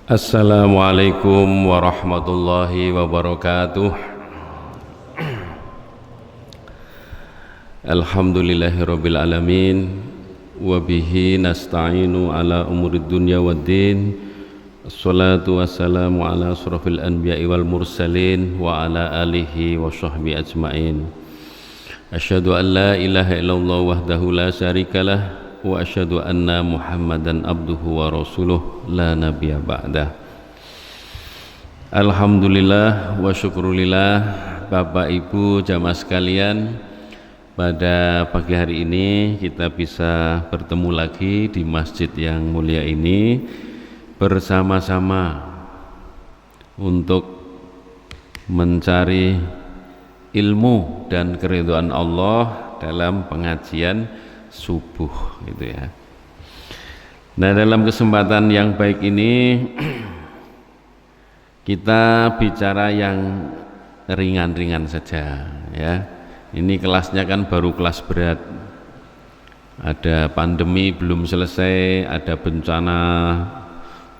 Assalamualaikum warahmatullahi wabarakatuh. Alhamdulillahirabbil alamin wa bihi nasta'inu ala umurid dunya waddin. Assalatu wassalamu ala asrafil anbiya'i wal mursalin wa ala alihi wa sahbihi ajmain. Asyhadu an la ilaha illallah wahdahu la syarikalah wa asyhadu anna Muhammadan abduhu wa rasuluh la nabiyya ba'dah. Alhamdulillah wa syukrulillah, Bapak Ibu jamaah sekalian, pada pagi hari ini kita bisa bertemu lagi di masjid yang mulia ini bersama-sama untuk mencari ilmu dan keridhaan Allah dalam pengajian subuh gitu ya. Nah, dalam kesempatan yang baik ini kita bicara yang ringan-ringan saja ya. Ini kelasnya kan baru kelas berat. Ada pandemi belum selesai, ada bencana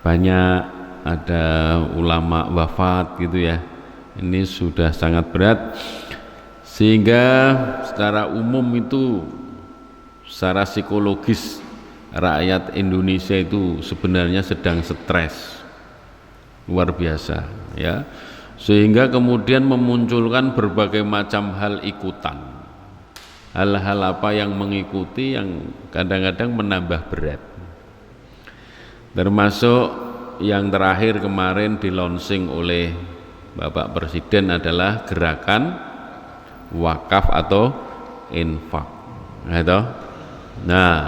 banyak, ada ulama wafat gitu ya. Ini sudah sangat berat sehingga secara umum itu secara psikologis rakyat Indonesia itu sebenarnya sedang stres luar biasa ya, sehingga kemudian memunculkan berbagai macam hal ikutan, hal-hal apa yang mengikuti yang kadang-kadang menambah berat, termasuk yang terakhir kemarin di launching oleh Bapak Presiden adalah gerakan wakaf atau infak. Nah,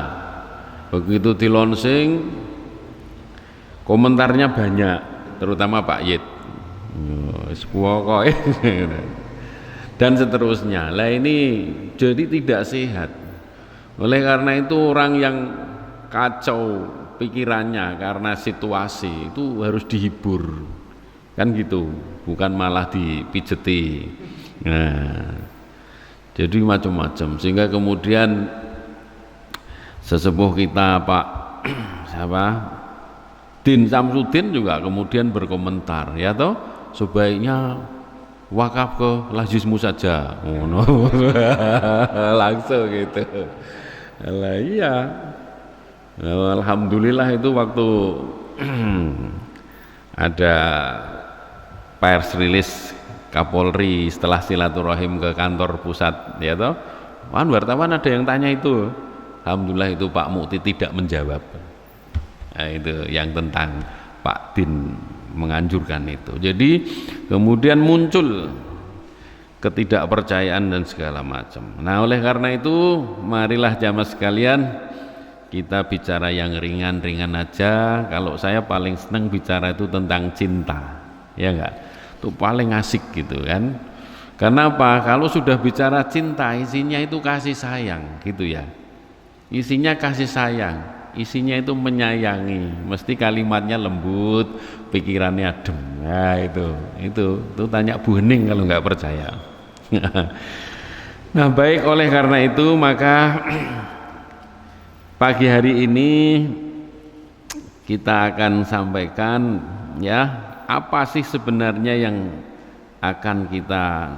begitu di launching komentarnya banyak, terutama Pak Yid dan seterusnya. Lah ini jadi tidak sehat. Oleh karena itu orang yang kacau pikirannya karena situasi itu harus dihibur, kan gitu, bukan malah dipijeti. Nah, jadi macam-macam, sehingga kemudian sesepuh kita Pak siapa Din Samsudin juga kemudian berkomentar ya toh, sebaiknya wakaf ke lazismu saja. Oh, no. Langsung gitu. Lah iya. Alhamdulillah itu waktu ada pers rilis Kapolri setelah silaturahim ke kantor pusat ya toh, wartawan ada yang tanya itu. Alhamdulillah itu Pak Mukti tidak menjawab. Nah, itu yang tentang Pak Din menganjurkan itu. Jadi kemudian muncul ketidakpercayaan dan segala macam. Nah, oleh karena itu marilah jamaah sekalian kita bicara yang ringan-ringan aja. Kalau saya paling senang bicara itu tentang cinta, ya enggak? Itu paling asik gitu kan. Karena apa? Kalau sudah bicara cinta, isinya itu kasih sayang gitu ya. Isinya kasih sayang, isinya itu menyayangi, mesti kalimatnya lembut, pikirannya adem. Nah, itu tanya Bu Hening kalau nggak percaya. Nah, baik, oleh karena itu maka pagi hari ini kita akan sampaikan ya, apa sih sebenarnya yang akan kita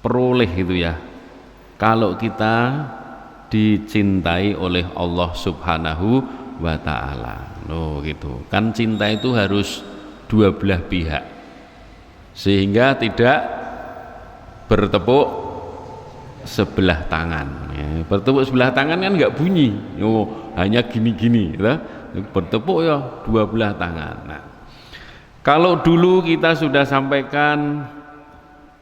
peroleh itu ya kalau kita dicintai oleh Allah Subhanahu wa ta'ala. Loh gitu. Kan cinta itu harus dua belah pihak. Sehingga tidak bertepuk sebelah tangan. Ya, bertepuk sebelah tangan kan enggak bunyi. Oh, hanya gini-gini, gitu. Bertepuk ya dua belah tangan. Nah, kalau dulu kita sudah sampaikan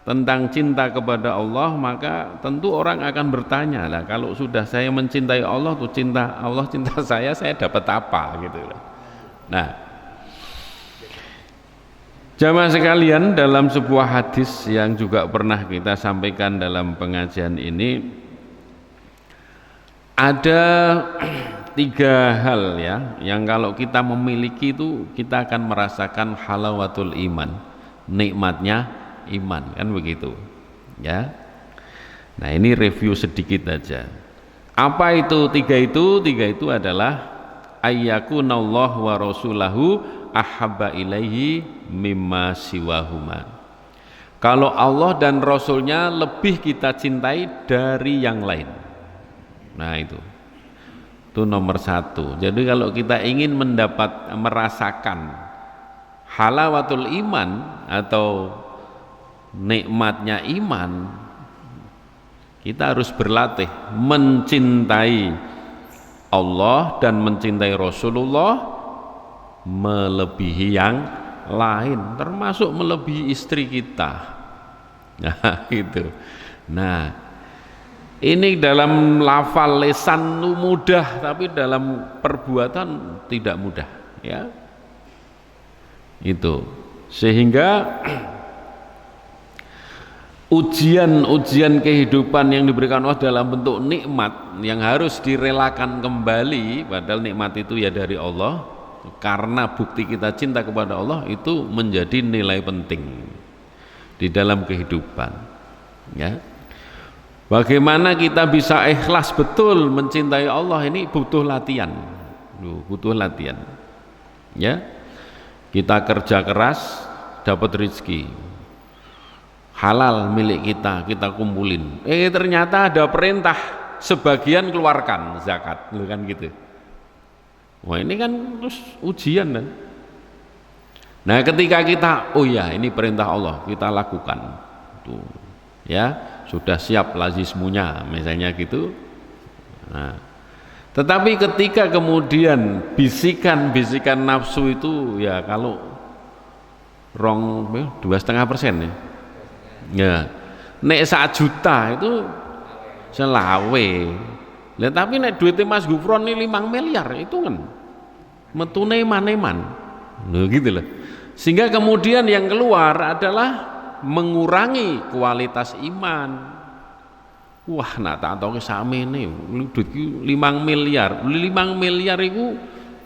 tentang cinta kepada Allah, maka tentu orang akan bertanya, lah kalau sudah saya mencintai Allah, tuh cinta Allah cinta saya dapat apa gitu. Nah, jamaah sekalian, dalam sebuah hadis yang juga pernah kita sampaikan dalam pengajian ini ada tiga hal ya, yang kalau kita memiliki itu kita akan merasakan halawatul iman, nikmatnya iman, kan begitu ya. Nah, ini review sedikit aja. Apa itu tiga itu? Tiga itu adalah ayyakunallahu wa rasulahu ahabba ilaihi mimma siwahuma. Kalau Allah dan Rasulnya lebih kita cintai dari yang lain. Nah itu nomor satu. Jadi kalau kita ingin merasakan halawatul iman atau nikmatnya iman, kita harus berlatih mencintai Allah dan mencintai Rasulullah melebihi yang lain, termasuk melebihi istri kita. Nah itu. Nah ini dalam lafal lisan mudah, tapi dalam perbuatan tidak mudah, ya. Itu sehingga ujian-ujian kehidupan yang diberikan Allah dalam bentuk nikmat yang harus direlakan kembali, padahal nikmat itu ya dari Allah, karena bukti kita cinta kepada Allah itu menjadi nilai penting di dalam kehidupan, ya. Bagaimana kita bisa ikhlas betul mencintai Allah, ini butuh latihan, ya. Kita kerja keras dapat rezeki halal milik kita, kita kumpulin. Ternyata ada perintah sebagian keluarkan zakat, kan gitu. Wah ini kan terus ujian kan. Nah ketika kita, oh ya ini perintah Allah, kita lakukan, tuh, ya sudah siap lazismunya, misalnya gitu. Nah, tetapi ketika kemudian bisikan-bisikan nafsu itu, ya kalau 2,5% ya. Ya, nek 1 juta itu selawe. Lah tapi nek duitnya Mas Gufron ini 5 miliar itu kan metune eman-eman. Loh gitu loh. Sehingga kemudian yang keluar adalah mengurangi kualitas iman. Wah, nak tak tahu samene duitku 5 miliar. 5 miliar itu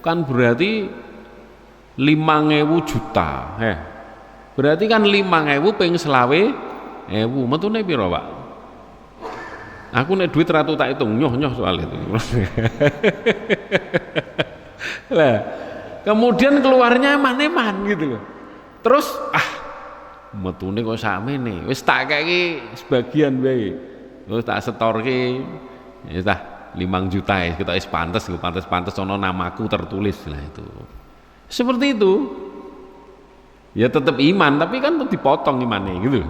kan berarti 5.000 juta. Berarti kan 5.000 ping selawe ewu, metune piro, Pak? Aku nek duit ratu tak hitung, nyoh soal itu. Lah, kemudian keluarnya eman-eman gitu loh. Terus metune kok sakmene, wis tak kei sebagian wae. Terus tak setorke, ya tah 5 juta ya, kita wis pantes ono namaku tertulis lah itu. Seperti itu. Ya tetap iman, tapi kan dipotong imannya gitu.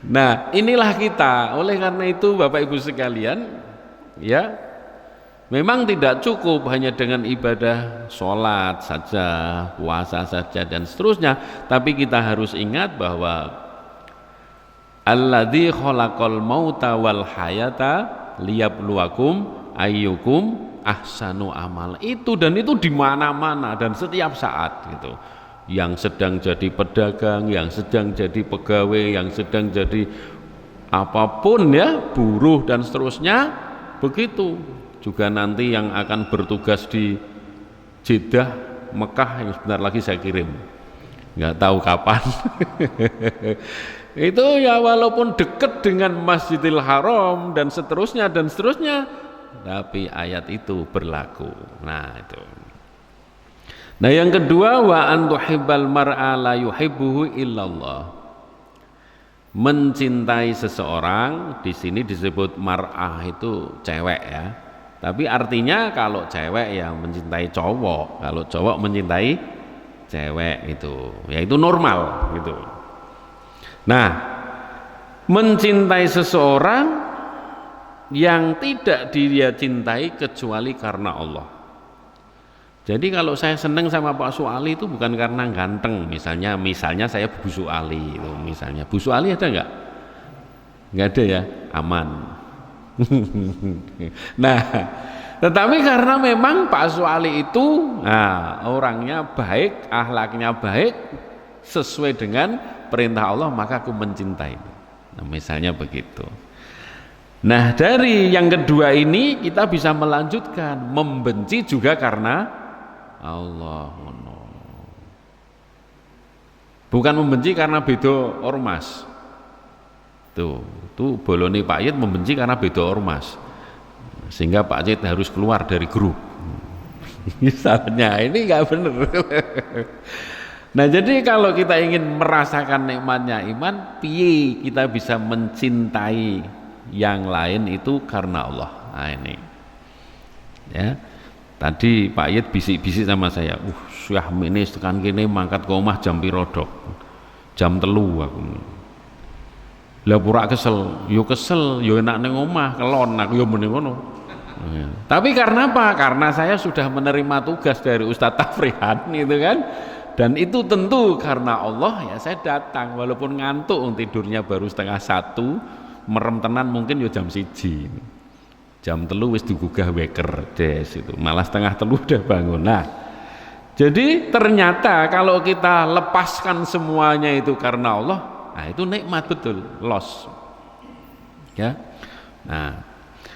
Nah inilah kita. Oleh karena itu Bapak Ibu sekalian, ya memang tidak cukup hanya dengan ibadah sholat saja, puasa saja dan seterusnya, tapi kita harus ingat bahwa alladzi khalaqal mauta wal hayata liyabluwakum ayyukum ahsanu amal. Itu di mana-mana dan setiap saat gitu. Yang sedang jadi pedagang, yang sedang jadi pegawai, yang sedang jadi apapun ya, buruh dan seterusnya, begitu juga nanti yang akan bertugas di Jeddah, Mekah yang sebentar lagi saya kirim, nggak tahu kapan. Itu ya walaupun dekat dengan Masjidil Haram dan seterusnya, tapi ayat itu berlaku. Nah itu. Nah yang kedua, wa an tuhibbal mar'a la yuhibbuhu illallah. Mencintai seseorang, di sini disebut mar'ah itu cewek ya. Tapi artinya kalau cewek ya mencintai cowok, kalau cowok mencintai cewek itu, ya itu normal gitu. Nah, mencintai seseorang yang tidak dia cintai kecuali karena Allah. Jadi kalau saya senang sama Pak Suali itu bukan karena ganteng, misalnya saya Bu Suali itu, misalnya Bu Suali ada nggak? Nggak ada ya, aman. Nah, tetapi karena memang Pak Suali itu orangnya baik, akhlaknya baik, sesuai dengan perintah Allah, maka aku mencintai. Nah, misalnya begitu. Nah, dari yang kedua ini kita bisa melanjutkan membenci juga karena Allah. Bukan membenci karena beda ormas. Tuh bolone Pak Yid membenci karena beda ormas. Sehingga Pak Yid harus keluar dari grup. Misalnya ini nggak benar. Nah jadi kalau kita ingin merasakan nikmatnya iman, piye kita bisa mencintai yang lain itu karena Allah. Nah ini ya, tadi Pak Yed bisik-bisik sama saya, syah ini tekan kene mangkat ke omah jam piro dok, jam 3 aku. Lah pura kesel, yo enak ning omah, kelon aku yo muni ngono. Tapi karena apa? Karena saya sudah menerima tugas dari Ustadz Tafrihan itu kan. Dan itu tentu karena Allah ya saya datang walaupun ngantuk, tidurnya baru 12:30, merem tenan mungkin ya jam 1. Jam 3 wis digugah weker des itu. Malah 2:30 udah bangun. Nah, jadi ternyata kalau kita lepaskan semuanya itu karena Allah, nah itu nikmat betul, los. Ya.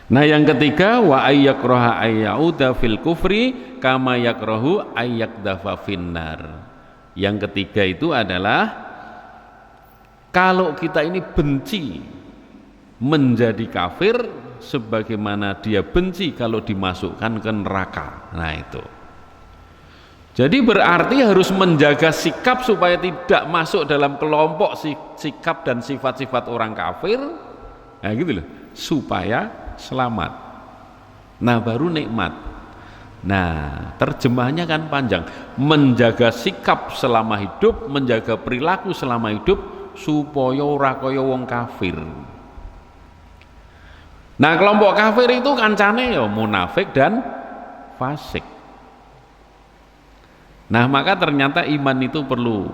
Nah yang ketiga wa ayyakraha ayyauda fil kufri kama yakrahu ayyakdafa finnar. Yang ketiga itu adalah kalau kita ini benci menjadi kafir sebagaimana dia benci kalau dimasukkan ke neraka. Nah itu. Jadi berarti harus menjaga sikap supaya tidak masuk dalam kelompok sikap dan sifat-sifat orang kafir. Nah gitu loh, supaya selamat. Nah baru nikmat. Nah terjemahnya kan panjang, menjaga sikap selama hidup, menjaga perilaku selama hidup supaya ora kaya wong kafir. Nah kelompok kafir itu kancane ya munafik dan fasik. Nah maka ternyata iman itu perlu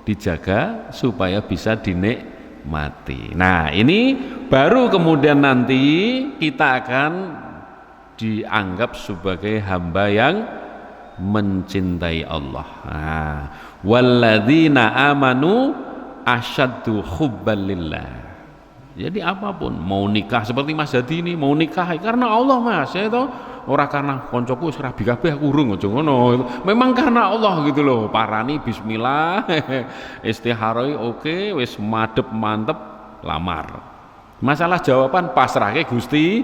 dijaga supaya bisa dinikmati. Nah ini baru kemudian nanti kita akan dianggap sebagai hamba yang mencintai Allah. Nah, walladzina amanu asyaddu hubban lillah. Jadi apapun, mau nikah seperti Mas Hadi ini mau nikah karena Allah Mas, ya itu ora karena koncoku wis rabi kabeh aku urung aja ngono. Memang karena Allah gitu loh. Parani bismillah, istiharoi oke, wis madep mantep lamar. Masalah jawaban pasrahke Gusti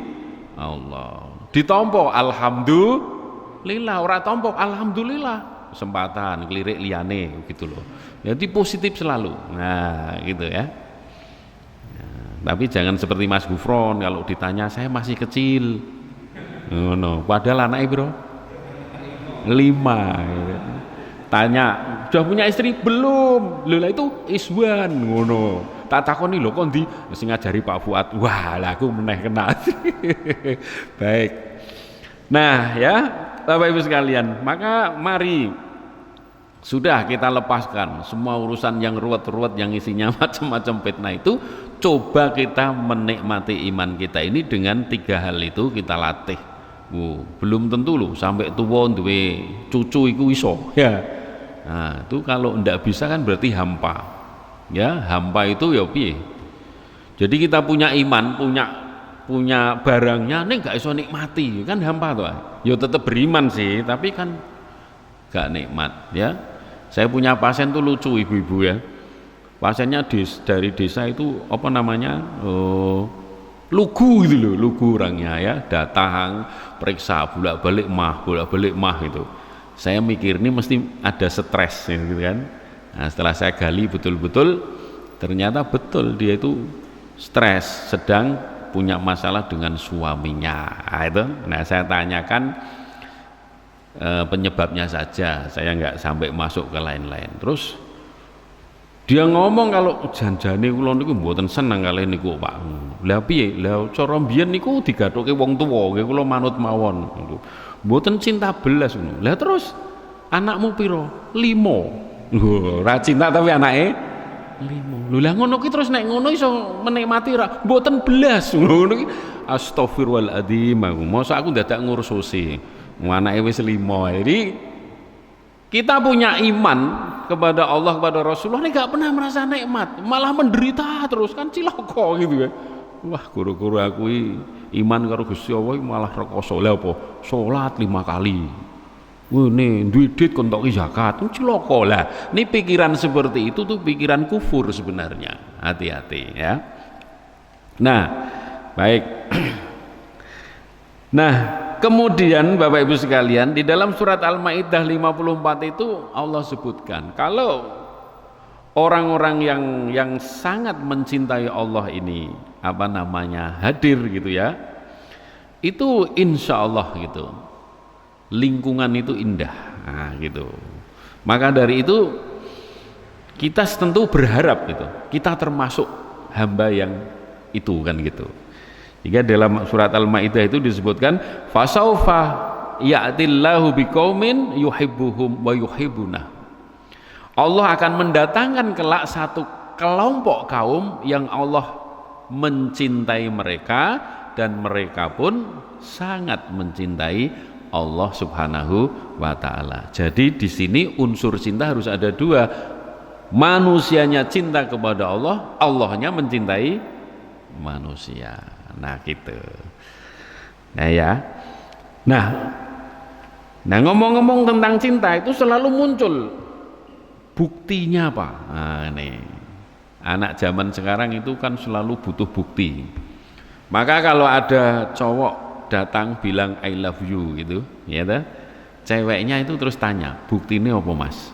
Allah. Ditompo alhamdulillah, ora tompo alhamdulillah, kesempatan kelirik liyane gitu loh. Jadi positif selalu. Nah gitu ya. Nah, tapi jangan seperti Mas Gufron kalau ditanya saya masih kecil, no. Padahal anaknya bro 5 gitu. Tanya sudah punya istri belum, lha itu iswan ngono. Tak takoni lho kok ndi sing ngajari Pak Fuad. Wah, lah aku meneh kena. Baik. Nah, ya, Bapak Ibu sekalian, maka mari sudah kita lepaskan semua urusan yang ruwet-ruwet yang isinya macam-macam fitnah itu, coba kita menikmati iman kita ini dengan 3 hal itu kita latih. Belum tentu loh sampai tua duwe cucu iku iso ya. Nah, itu kalau ndak bisa kan berarti hampa. Ya, hampa itu ya piye? Jadi kita punya iman, punya barangnya nih gak iso nikmati, kan hampa tuh. Ya tetap beriman sih, tapi kan gak nikmat ya. Saya punya pasien tuh lucu ibu-ibu ya. Pasiennya dari desa itu apa namanya? Lugu gitu loh, lugu orangnya ya, datang periksa bolak-balik mah itu. Saya mikir ini mesti ada stres gitu kan. Nah, setelah saya gali betul-betul ternyata betul dia itu stres, sedang punya masalah dengan suaminya. Nah, itu. Nah saya tanyakan penyebabnya saja, saya nggak sampai masuk ke lain-lain. Terus dia ngomong kalau janjane kula niku mboten seneng kalih niku Pak. Lah piye? Lah cara mbiyen niku digathuke wong tuwa, nggih kula manut mawon. Mboten cinta belas ngono. Lah terus anakmu piro? 5. Ora cinta tapi anake 5. Lho lah ngono ki terus nek ngono iso menikmati ora? Mboten belas ngono ki. Astagfirullahaladzim. Masa aku dadak ngursusi. Anake wis 5. Jadi kita punya iman kepada Allah, kepada Rasulullah ini gak pernah merasa nikmat, malah menderita terus, kan cilaka gitu kan. Wah guru-guru aku iman karo Gusti Allah malah rekoso. Lah apa? Salat 5 kali. Ngene duit kon tok zakat, cilaka lah. Ini pikiran seperti itu tuh pikiran kufur sebenarnya. Hati-hati ya. Nah, baik. Nah, kemudian Bapak Ibu sekalian, di dalam surat Al-Maidah 54 itu Allah sebutkan kalau orang-orang yang sangat mencintai Allah ini hadir gitu ya, itu insya Allah gitu lingkungan itu indah, nah, gitu. Maka dari itu kita tentu berharap gitu kita termasuk hamba yang itu kan gitu. Jika dalam surat Al-Maidah itu disebutkan fasaufa ya'tillahu biqaumin yuhibbuhum wa yuhibbuna. Allah akan mendatangkan kelak satu kelompok kaum yang Allah mencintai mereka dan mereka pun sangat mencintai Allah Subhanahu wa taala. Jadi di sini unsur cinta harus ada dua. Manusianya cinta kepada Allah, Allahnya mencintai manusia. Nah gitu. Nah ya. Nah ngomong-ngomong tentang cinta itu selalu muncul buktinya apa? Nah ini anak zaman sekarang itu kan selalu butuh bukti. Maka kalau ada cowok datang bilang I love you gitu, ya ta? Ceweknya itu terus tanya, bukti ini apa mas?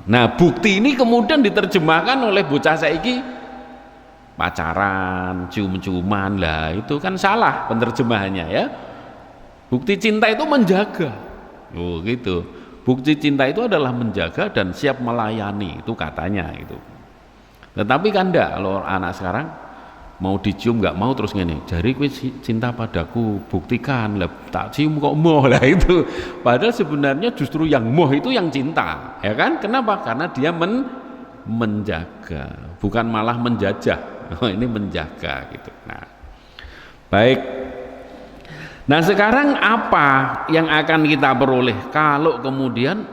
Nah bukti ini kemudian diterjemahkan oleh bocah saiki pacaran, cium-ciuman lah, itu kan salah penerjemahannya ya. Bukti cinta itu menjaga, oh gitu. Bukti cinta itu adalah menjaga dan siap melayani, itu katanya gitu. Tetapi kan enggak, kalau anak sekarang mau dicium nggak mau terus ngene, jari kowe cinta padaku, buktikan lah, tak cium kok moh lah itu. Padahal sebenarnya justru yang moh itu yang cinta, ya kan? Kenapa? Karena dia menjaga, bukan malah menjajah. Ini menjaga gitu. Nah, baik. Nah sekarang apa yang akan kita peroleh kalau kemudian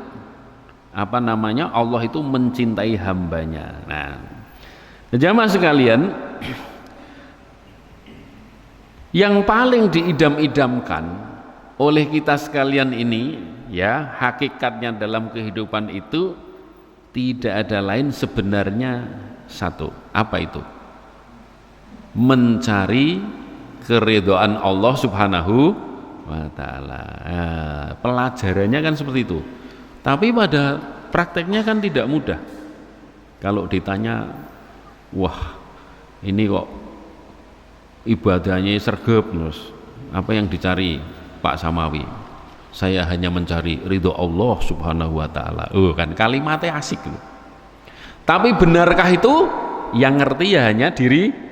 Allah itu mencintai hambanya. Nah, jamaah sekalian, yang paling diidam-idamkan oleh kita sekalian ini ya, hakikatnya dalam kehidupan itu tidak ada lain sebenarnya satu. Apa itu? Mencari keridhaan Allah Subhanahu wa taala. Nah, pelajarannya kan seperti itu. Tapi pada prakteknya kan tidak mudah. Kalau ditanya, wah, ini kok ibadahnya sergap terus. Apa yang dicari Pak Samawi? Saya hanya mencari ridho Allah Subhanahu wa taala. Oh, kan kalimatnya asik loh. Tapi benarkah itu? Yang ngerti ya hanya diri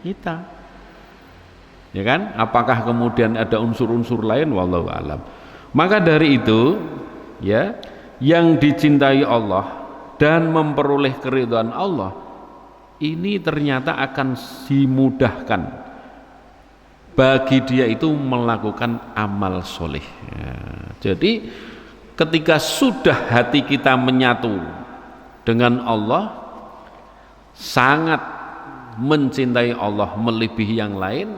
kita, ya kan? Apakah kemudian ada unsur-unsur lain? Wallahu alam. Maka dari itu ya, yang dicintai Allah dan memperoleh keridhaan Allah ini ternyata akan dimudahkan bagi dia itu melakukan amal soleh ya. Jadi ketika sudah hati kita menyatu dengan Allah, sangat mencintai Allah melebihi yang lain,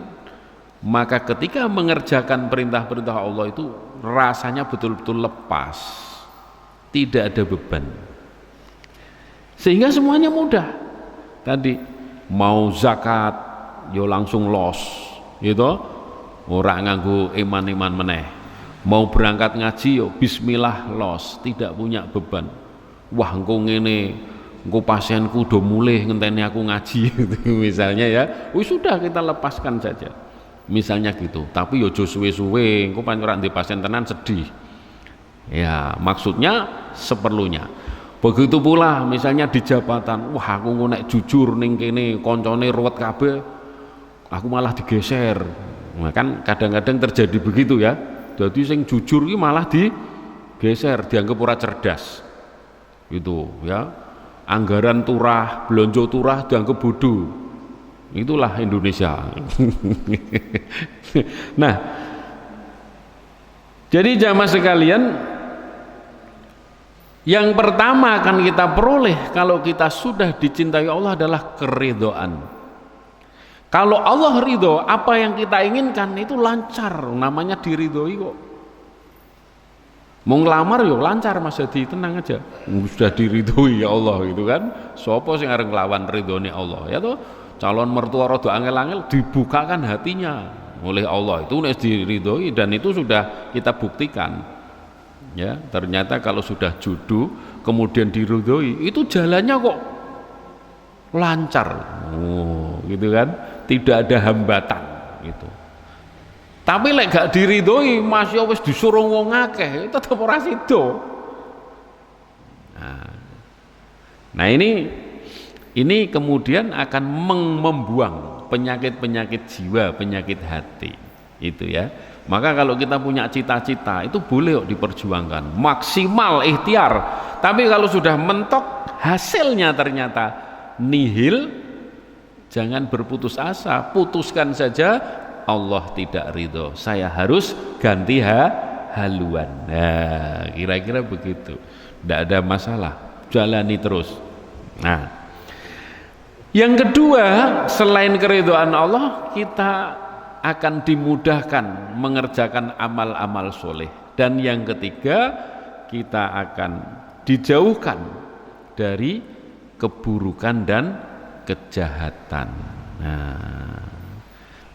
maka ketika mengerjakan perintah-perintah Allah itu rasanya betul-betul lepas, tidak ada beban, sehingga semuanya mudah. Tadi mau zakat yo langsung los gitu, ora nganggo iman-iman meneh. Mau berangkat ngaji yo bismillah los, tidak punya beban. Wah engko ngene, engko pasienku do mulih ngenteni aku ngaji gitu misalnya ya, sudah kita lepaskan saja misalnya gitu. Tapi yo aja suwe-suwe, engko pancen ora ndek pasien tenan sedih ya, maksudnya seperlunya. Begitu pula misalnya di jabatan, wah aku nek jujur ning kene koncone ruwet kabeh, aku malah digeser. Nah, kan kadang-kadang terjadi begitu ya, jadi sing jujur iki malah digeser, dianggap ora cerdas gitu ya. Anggaran turah, belanja turah dianggap bodoh. Itulah Indonesia. Nah, jadi jamaah sekalian, yang pertama akan kita peroleh kalau kita sudah dicintai Allah adalah keridhaan. Kalau Allah ridho, apa yang kita inginkan itu lancar, namanya diridhoi kok. Mau ngelamar yo lancar Mas Hadi, tenang aja. Sudah diridhoi ya Allah gitu kan. Sopo sing arep nglawan ridhone Allah ya toh. Calon mertua rada angel-angel dibukakan hatinya. oleh Allah itu diridhoi, dan itu sudah kita buktikan. Ya, ternyata kalau sudah jodoh kemudian diridhoi, itu jalannya kok lancar. Oh, gitu kan? Tidak ada hambatan gitu. Tapi lek gak diridhoi, masih wis disuruh wong akeh, tetep ora sida. Nah, ini kemudian akan membuang penyakit-penyakit jiwa, penyakit hati itu ya. Maka kalau kita punya cita-cita itu boleh kok diperjuangkan, maksimal ikhtiar. Tapi kalau sudah mentok hasilnya ternyata nihil, jangan berputus asa, putuskan saja, Allah tidak ridho, saya harus ganti haluan. Nah, kira-kira begitu. Tidak ada masalah, jalani terus. Nah, yang kedua, selain keridhaan Allah, kita akan dimudahkan mengerjakan amal-amal soleh. Dan yang ketiga, kita akan dijauhkan dari keburukan dan kejahatan. Nah,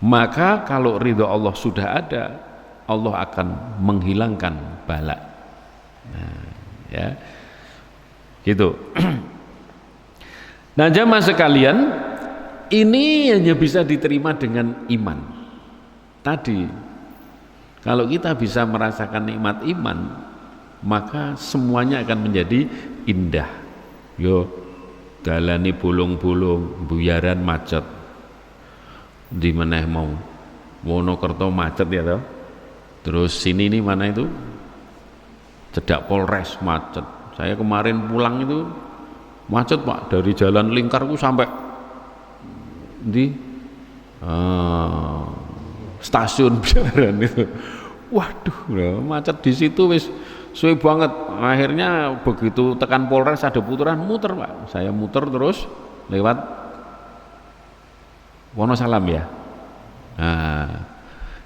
maka kalau ridho Allah sudah ada, Allah akan menghilangkan bala. Nah, ya, gitu. Nah, jamaah sekalian, ini hanya bisa diterima dengan iman. Tadi, kalau kita bisa merasakan nikmat iman, maka semuanya akan menjadi indah. Yo, dalani bolong-bolong, buyaran macet. Di mana mau? Wonokerto macet ya toh. Terus sini ini mana itu? Cedak Polres macet. Saya kemarin pulang itu macet Pak, dari jalan lingkarku sampai di stasiun Biaran itu. Waduh, macet di situ wis suwe banget. Akhirnya begitu tekan Polres ada putaran, muter Pak. Saya muter terus lewat Wonosalam ya. Nah,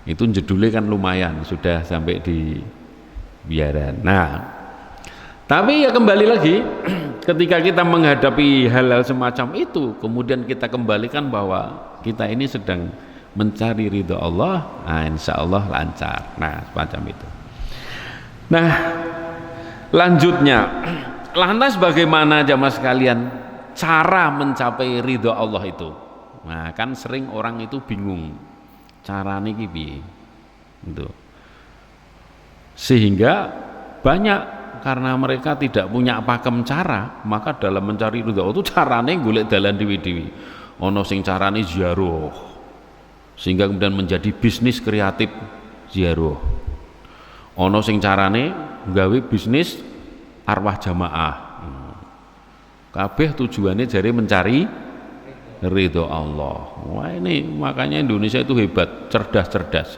itu jedule kan lumayan, sudah sampai di Biaran. Nah, tapi ya kembali lagi, ketika kita menghadapi hal-hal semacam itu, kemudian kita kembalikan bahwa kita ini sedang mencari ridho Allah, nah insya Allah lancar. Nah, semacam itu. Nah, lanjutnya, lantas bagaimana jamaah sekalian cara mencapai ridho Allah itu? Nah, kan sering orang itu bingung carane iki piye. Gitu. Sehingga banyak, karena mereka tidak punya pakem cara, maka dalam mencari ridho Allah itu carane golek dalan dewi-dewi. Ono sing carane ziarah, sehingga kemudian menjadi bisnis kreatif ziarah. Ono sing carane gawe bisnis arwah jamaah. Kabeh tujuannya jare mencari ridho Allah. Wah, ini makanya Indonesia itu hebat, cerdas-cerdas.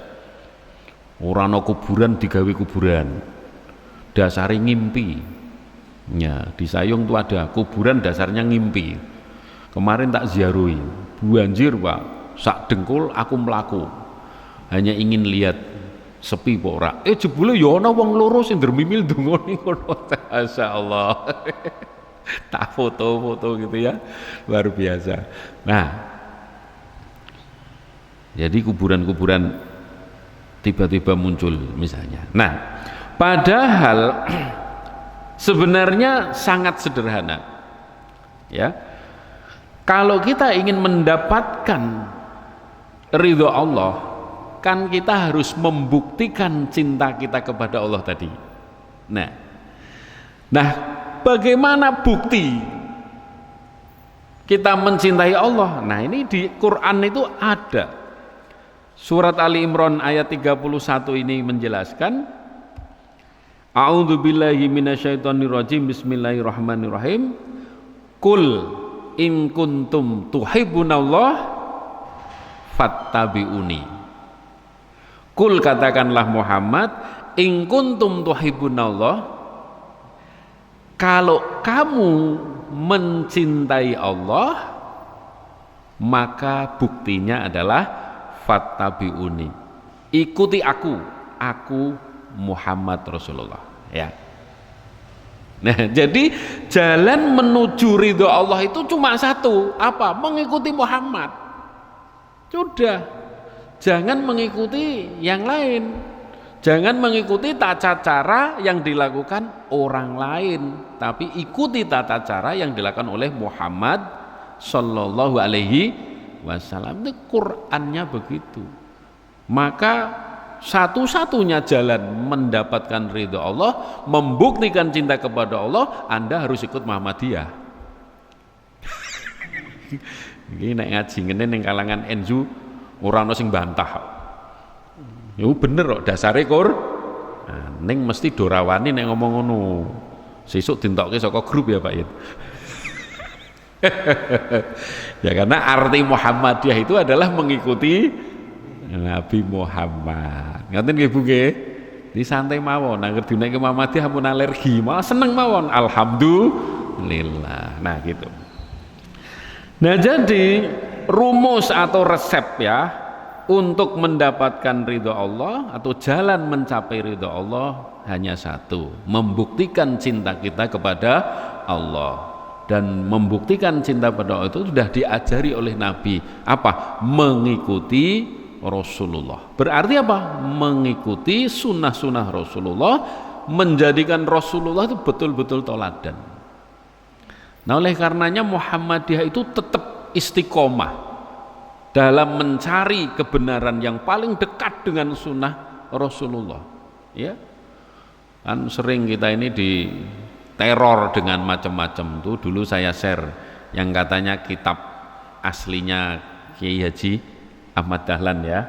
Ora ana kuburan digawe kuburan. Dasare ngimpi. Ya, di Sayung tuh ada kuburan dasarnya ngimpi. Kemarin tak ziarahi, banjir Pak, sak dengkul aku melaku. Hanya ingin lihat sepi apa ora. Jebule ya ana wong loro sing ndremimil donga ngono. Masyaallah. Tak foto-foto gitu ya, luar biasa. Nah, jadi kuburan-kuburan tiba-tiba muncul misalnya. Nah, padahal sebenarnya sangat sederhana ya. Kalau kita ingin mendapatkan ridho Allah, kan kita harus membuktikan cinta kita kepada Allah tadi. Nah, bagaimana bukti kita mencintai Allah? Nah, ini di Quran itu ada. Surat Ali Imran ayat 31 ini menjelaskan, A'udzubillahi minasyaitonirrajim, bismillahirrahmanirrahim. Qul in kuntum tuhibbunallah fattabi'uni. Qul, katakanlah Muhammad, in kuntum tuhibbunallah, kalau kamu mencintai Allah, maka buktinya adalah fattabi'uni, ikuti aku Muhammad Rasulullah ya. Nah, jadi jalan menuju ridho Allah itu cuma satu, apa? Mengikuti Muhammad. Sudah. Jangan mengikuti yang lain. Jangan mengikuti tata cara yang dilakukan orang lain, tapi ikuti tata cara yang dilakukan oleh Muhammad sallallahu alaihi wasallam. Itu Qur'annya begitu. Maka satu-satunya jalan mendapatkan ridho Allah, membuktikan cinta kepada Allah, Anda harus ikut Muhammadiyah. Ini nek ngaji ngene ning kalangan NU ora ono sing bantah. Ya bener kok dasare Qur. Nah, ning mesti dorawani nek ngomong ngono. Sesuk dintokke saka grup ya Pak Yid. Ya karena arti Muhammadiyah itu adalah mengikuti Nabi Muhammad. Ngaten nggih Bu nggih? Di santai mawon, nang dinaike Muhammadiyah ampun alergi, malah seneng mawon. Alhamdulillah. Nah gitu. Nah jadi rumus atau resep ya untuk mendapatkan ridho Allah atau jalan mencapai ridho Allah hanya satu, membuktikan cinta kita kepada Allah. Dan membuktikan cinta pada Allah itu sudah diajari oleh Nabi. Apa? Mengikuti Rasulullah. Berarti apa? Mengikuti sunnah-sunnah Rasulullah, menjadikan Rasulullah itu betul-betul teladan. Nah oleh karenanya Muhammadiyah itu tetap istiqomah dalam mencari kebenaran yang paling dekat dengan sunnah Rasulullah. Ya, kan sering kita ini diteror dengan macam-macam. Tuh dulu saya share yang katanya kitab aslinya Kiai Haji Ahmad Dahlan ya,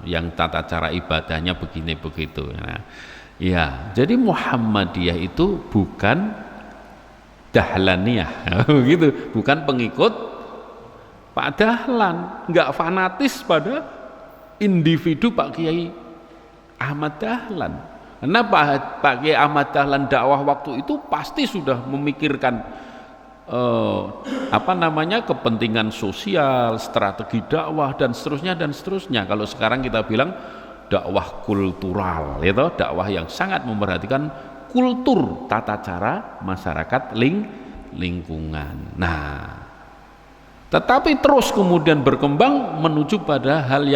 yang tata cara ibadahnya begini begitu. Nah, ya, jadi Muhammadiyah itu bukan Dahlaniyah, gitu, bukan pengikut Pak Dahlan, nggak fanatis pada individu Pak Kiai Ahmad Dahlan. Karena Pak Kiai Ahmad Dahlan dakwah waktu itu pasti sudah memikirkan kepentingan sosial, strategi dakwah dan seterusnya dan seterusnya. Kalau sekarang kita bilang dakwah kultural, itu dakwah yang sangat memperhatikan kultur tata cara masyarakat lingkungan. Nah, tetapi terus kemudian berkembang menuju pada hal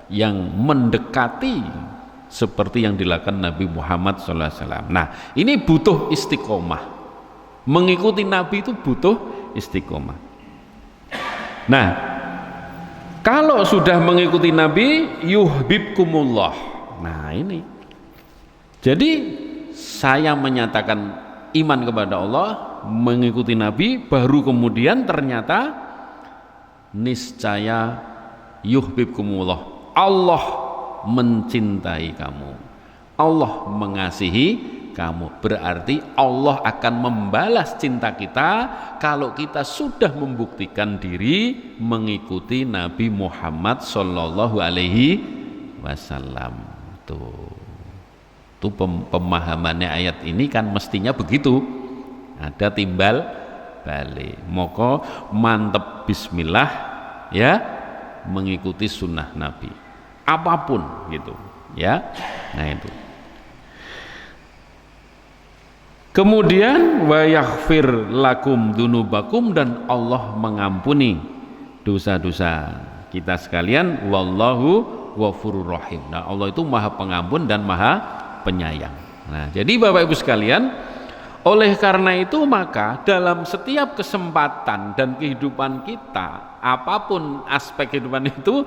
yang mendekati seperti yang dilakukan Nabi Muhammad SAW. Nah, ini butuh istiqomah. Mengikuti Nabi itu butuh istiqomah. Nah, kalau sudah mengikuti Nabi, yuhibbukumullah. Nah, ini. Jadi saya menyatakan iman kepada Allah, mengikuti Nabi, baru kemudian ternyata niscaya yuhibbukumullah, Allah mencintai kamu, Allah mengasihi kamu. Berarti Allah akan membalas cinta kita kalau kita sudah membuktikan diri mengikuti Nabi Muhammad sallallahu alaihi wasallam. Itu pemahamannya ayat ini kan mestinya begitu. Ada timbal balik. Moko mantep bismillah ya, mengikuti sunnah Nabi apapun gitu ya. Nah itu. Kemudian wa yaghfir lakum dunubakum, dan Allah mengampuni dosa-dosa kita sekalian. Wallahu ghafurur rahim. Nah Allah itu maha pengampun dan maha penyayang. Nah jadi Bapak Ibu sekalian, oleh karena itu maka dalam setiap kesempatan dan kehidupan kita, apapun aspek kehidupan itu,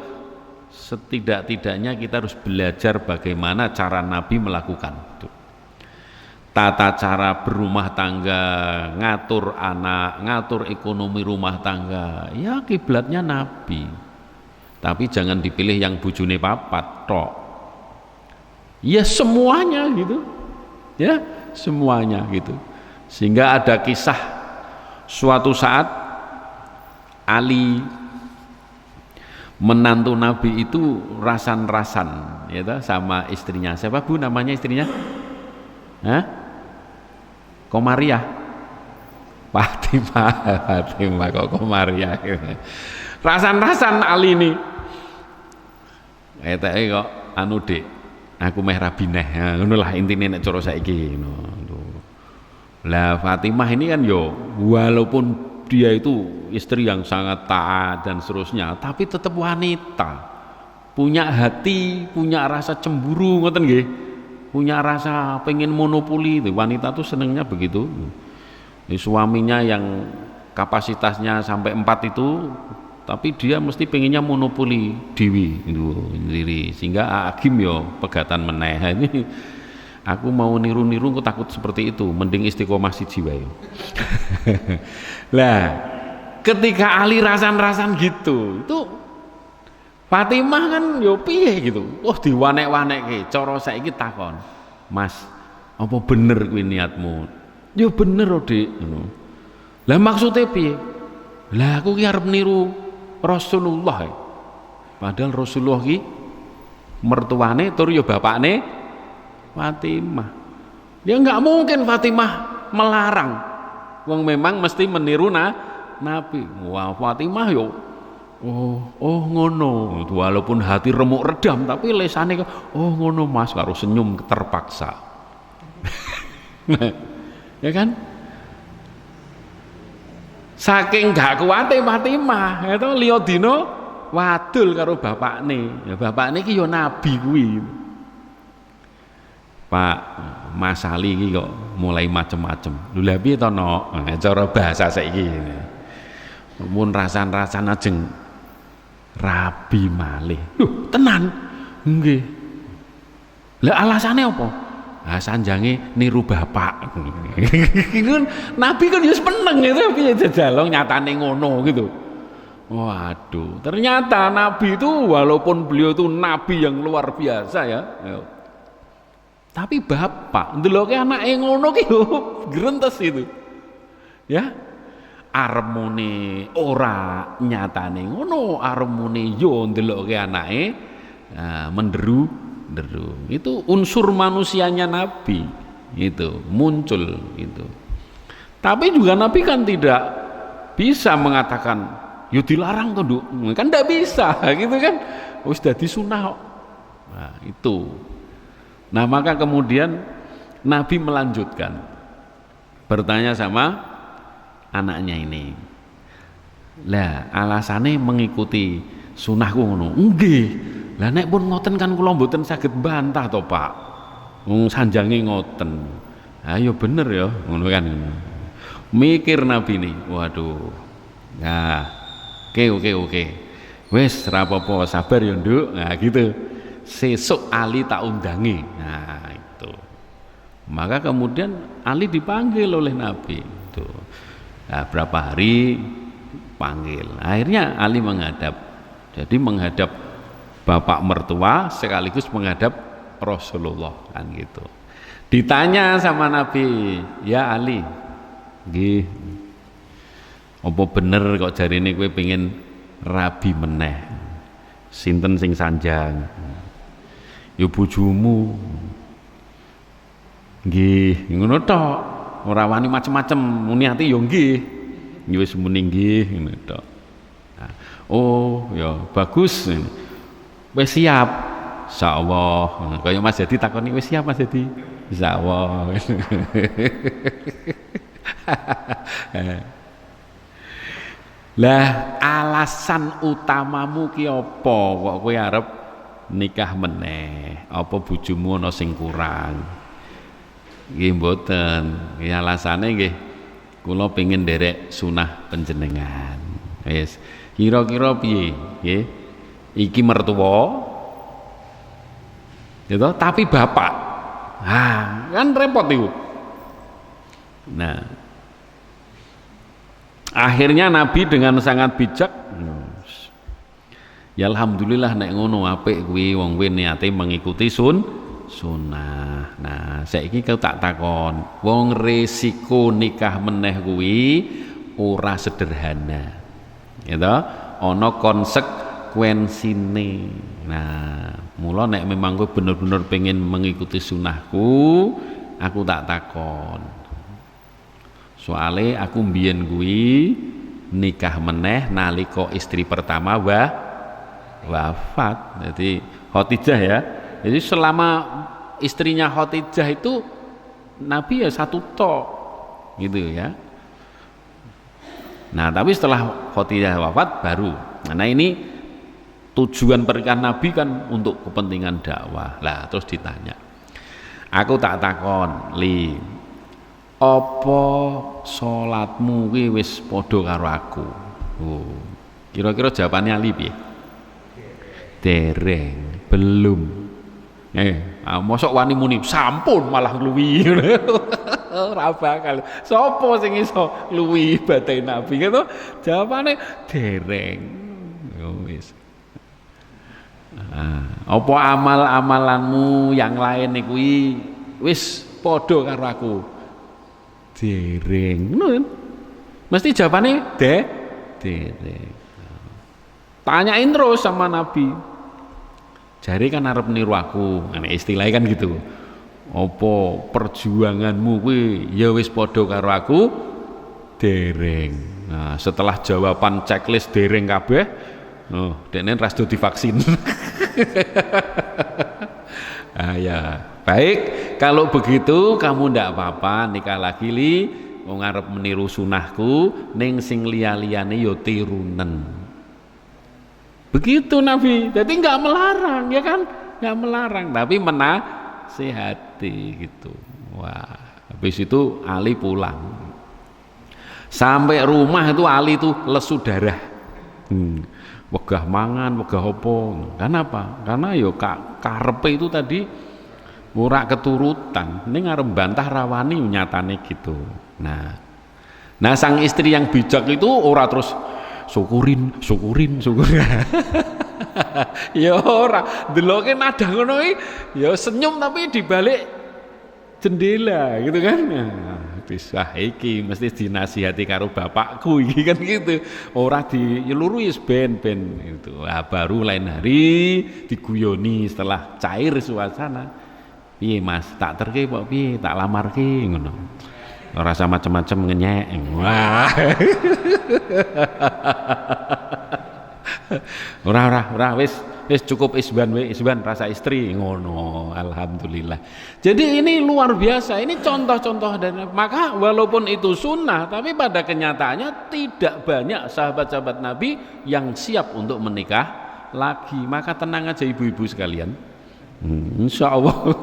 setidak-tidaknya kita harus belajar bagaimana cara Nabi melakukan itu. Tata cara berumah tangga, ngatur anak, ngatur ekonomi rumah tangga, ya kiblatnya Nabi. Tapi jangan dipilih yang bojone papat tok. Ya semuanya gitu. Ya, semuanya gitu. Sehingga ada kisah suatu saat Ali menantu Nabi itu rasan-rasan ya, sama istrinya. Siapa Bu namanya istrinya? Hah? Komariah. Fatimah kok Komariah. Rasan-rasan Ali ini. Eteke kok anu Dik, aku meh rabi neh. Ngono lah intine nek cara saiki ngono. Lah Fatimah ini kan yo walaupun dia itu istri yang sangat taat dan seterusnya, tapi tetap wanita. punya hati, punya rasa cemburu, ngoten nggih. Punya rasa pengen monopoli itu. Wanita tuh senengnya begitu. Suaminya yang kapasitasnya sampai 4 itu, tapi dia mesti pengennya monopoli dewi itu sendiri, sehingga agim yo pegatan meneh. Ini aku mau niru-niru, aku takut seperti itu. Mending istiqomah siji wae. Lah, ketika Ali rasan-rasan gitu, itu Fatimah kan yo piye gitu. Oh diwanek-wanekke. Cara saiki takon, "Mas, apa bener kuwi niatmu?" "Ya bener, oh, Dik." Ngono. Lah maksudnya piye? Lah aku ki arep niru Rasulullah. Padahal Rasulullah ki mertuane tur yo bapakne Fatimah. Ya enggak mungkin Fatimah melarang. Wong memang mesti meniru Nabi. Wah, Fatimah yo oh ngono, walaupun hati remuk redam tapi lesane oh ngono Mas, karo senyum terpaksa. Ya kan, saking gak kuate Fatimah itu liya dina wadul karo bapakne. Ya bapakne iki ya nabi kuwi. Pak Mas Ali iki kok mulai macem-macem. Lho lha piye to no? Cara bahasa saiki. Mun rasan-rasan ajeng rabi malih. Loh, tenan? Nggih. Lah alasane apa? Ah sanjange niru bapak. Nabi kan ya seneng itu piye jajal nyatane ngono gitu. Waduh, ternyata Nabi itu walaupun beliau itu nabi yang luar biasa ya. Tapi bapak ndeloke anake ngono ki yo grentes itu. Ya. Arep muni ora nyatane ngono, arep muni yo ndelokke anake menderu. Itu unsur manusianya Nabi itu muncul itu. Tapi juga Nabi kan tidak bisa mengatakan yo dilarang to, Nduk. Kan tidak bisa gitu kan. Wis dadi sunah kok. Nah, itu. Nah, maka kemudian Nabi melanjutkan bertanya sama anaknya ini, lah alasannya mengikuti sunahku ngono. Nggih, lah nek pun ngoten kan kula mboten saged bantah to Pak, wong sanjange ngoten. Ayo bener ya ngono kan. Mikir Nabi nih, waduh. Nah, oke. Wis ra apa-apa, sabar ya Nduk. Nah gitu. Sesuk Ali tak undangi. Nah itu. Maka kemudian Ali dipanggil oleh Nabi itu. Nah, berapa hari panggil, akhirnya Ali menghadap, jadi menghadap bapak mertua sekaligus menghadap Rasulullah kan gitu. Ditanya sama Nabi, ya Ali, nggih, apa bener kok jarine kowe pengen rabi meneh? Sinten sing sanjang? Ya bojomu. Nggih, ngono tok. Ora wani macem-macem, muni ati yo nggih. Ya wis muni nggih ngono tok. Nah, oh, ya bagus. Wis siap. Insyaallah. Kaya Mas Jadi takoni wis siap Mas Jadi. Insyaallah. Lah alasan utamamu ki apa kok kowe arep nikah meneh? Apa bojomu ana sing kurang? Nggih mboten, ya alasane nggih kula pengin nderek sunah panjenengan. Wis, kira-kira piye nggih? Iki mertua. Ya toh, tapi bapak. Ah, kan repot itu. Nah, akhirnya Nabi dengan sangat bijak, ya alhamdulillah nek ngono apik kuwi wong kuwi niate mengikuti sunnah. Nah, saiki kau tak takon, wong resiko nikah meneh kuwi ora sederhana. Ya toh, ana konsekuensine. Nah, mula nek memang kowe bener-bener pengen mengikuti sunnahku, aku tak takon. Soale aku mbiyen kuwi nikah meneh nalika istri pertama wafat. Jadi Khadijah ya. Jadi selama istrinya Khadijah itu Nabi ya satu tok gitu ya. Nah tapi setelah Khadijah wafat baru. Nah ini Tujuan pernikahan Nabi kan untuk kepentingan dakwah. Lah terus ditanya, aku tak takon, Li, apa salatmu kuwi wis padha karo aku? Oh, kira-kira jawabannya Ali piye? Dereng, belum. Mosok wani muni sampun malah ngluwi. Ora bakal. Sopo sing iso ngluwi badhe Nabi gitu? Jawabane dereng. Ya wis. Apa amal-amalanmu yang lain niku wis padha karo aku? Dereng. Ngono kan? Mesti jawabane dereng. Tanyain terus sama Nabi. Jari kan arep niru aku, istilahnya kan gitu. Apa perjuanganmu kuwi ya wis padha karo aku? Dereng. Nah, setelah jawaban checklist dereng kabeh, dekne ras do divaksin. Ya, baik. Kalau begitu kamu ndak apa-apa nikah lagi Li, wong arep meniru sunahku, ning sing liya-liyane ya tirunen. Begitu Nabi, jadi nggak melarang, ya kan? Nggak melarang, tapi menasihati gitu. Wah, habis itu Ali pulang. Sampai rumah itu Ali itu lesu darah. Wegah mangan, wegah opo. Kenapa? Karena yo karepe itu tadi ora keturutan. Ning arep bantah rawani nyatane gitu. Nah sang istri yang bijak itu ora terus syukurin. Ya ora, deloke nada ngono ya senyum tapi dibalik jendela gitu kan. Wah iki mesti dinasihati karo bapakku iki kan gitu. Ora dilurui ben itu. Baru lain hari diguyoni setelah cair suasana. Piye Mas, tak terke kok piye, tak lamarke ngono. Ora sama macam-macam ngenyek. Wah. Ora wis cukup isban rasa istri ngono. Alhamdulillah. Jadi ini luar biasa. Ini contoh-contoh dan maka walaupun itu sunnah tapi pada kenyataannya tidak banyak sahabat-sahabat Nabi yang siap untuk menikah lagi. Maka tenang aja ibu-ibu sekalian. Insya Allah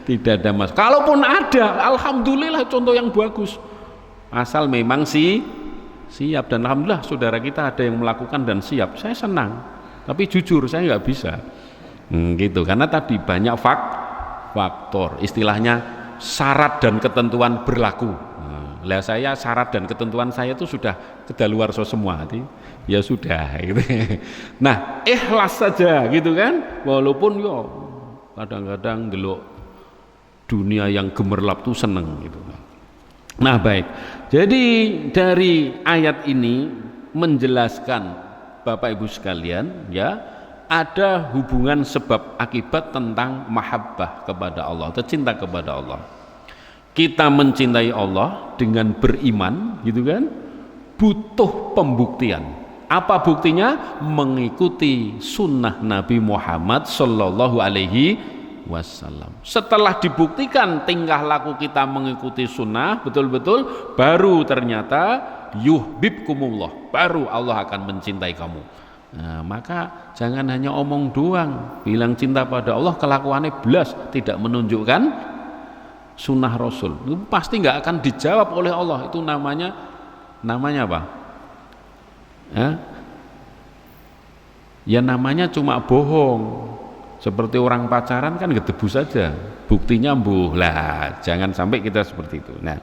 tidak ada mas. Kalaupun ada, alhamdulillah contoh yang bagus. Asal memang siap dan alhamdulillah saudara kita ada yang melakukan dan siap. Saya senang. Tapi jujur saya nggak bisa. Gitu karena tadi banyak faktor. Istilahnya syarat dan ketentuan berlaku. Lah saya syarat dan ketentuan saya itu sudah kedaluarsa semua. Ya sudah gitu. Nah ikhlas saja gitu kan, walaupun yo kadang-kadang delok dunia yang gemerlap tuh seneng gitu. Nah baik, jadi dari ayat ini menjelaskan Bapak Ibu sekalian ya, ada hubungan sebab akibat tentang mahabbah kepada Allah atau cinta kepada Allah. Kita mencintai Allah dengan beriman gitu kan, butuh pembuktian. Apa buktinya? Mengikuti sunnah Nabi Muhammad Sallallahu Alaihi Wasallam. Setelah dibuktikan tingkah laku kita mengikuti sunnah betul-betul, baru ternyata yuhibbukumullah, baru Allah akan mencintai kamu. Nah, maka jangan hanya omong doang, bilang cinta pada Allah, kelakuannya belas tidak menunjukkan sunnah Rasul. Itu pasti nggak akan dijawab oleh Allah. Itu namanya apa? Ya namanya cuma bohong. Seperti orang pacaran kan gedebu saja, buktinya mbuh lah. Jangan sampai kita seperti itu. Nah,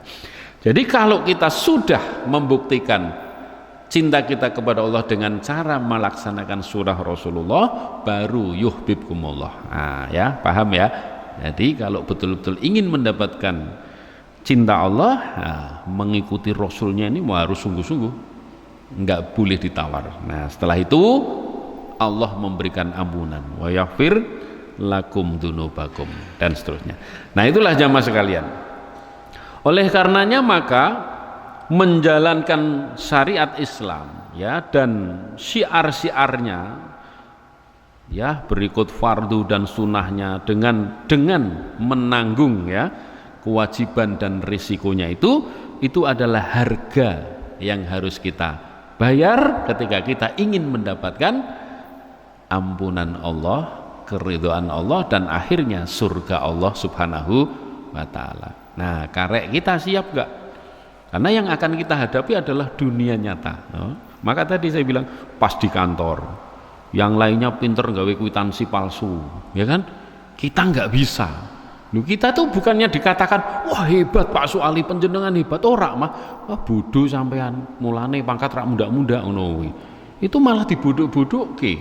jadi kalau kita sudah membuktikan cinta kita kepada Allah dengan cara melaksanakan surah Rasulullah, baru yuhibbukumullah. Ya paham ya. Jadi kalau betul-betul ingin mendapatkan cinta Allah, mengikuti Rasulnya ini harus sungguh-sungguh. Enggak boleh ditawar. Nah setelah itu Allah memberikan ampunan, wa yaghfir lakum dzunubakum dan seterusnya. Nah itulah jamaah sekalian. Oleh karenanya maka menjalankan syariat Islam ya dan syiar-syiarnya ya, berikut fardu dan sunnahnya dengan menanggung ya kewajiban dan risikonya itu adalah harga yang harus kita bayar ketika kita ingin mendapatkan ampunan Allah, keridhaan Allah, dan akhirnya surga Allah Subhanahu wa taala. Nah, karek kita siap gak? Karena yang akan kita hadapi adalah dunia nyata. Maka tadi saya bilang pas di kantor, yang lainnya pinter gawe kwitansi palsu, ya kan? Kita nggak bisa. Kita tuh bukannya dikatakan wah hebat Pak Suali, penjenengan hebat, ora mah wah bodoh sampean, mulane pangkat rak muda-muda ngono. Itu malah dibodok-bodokke.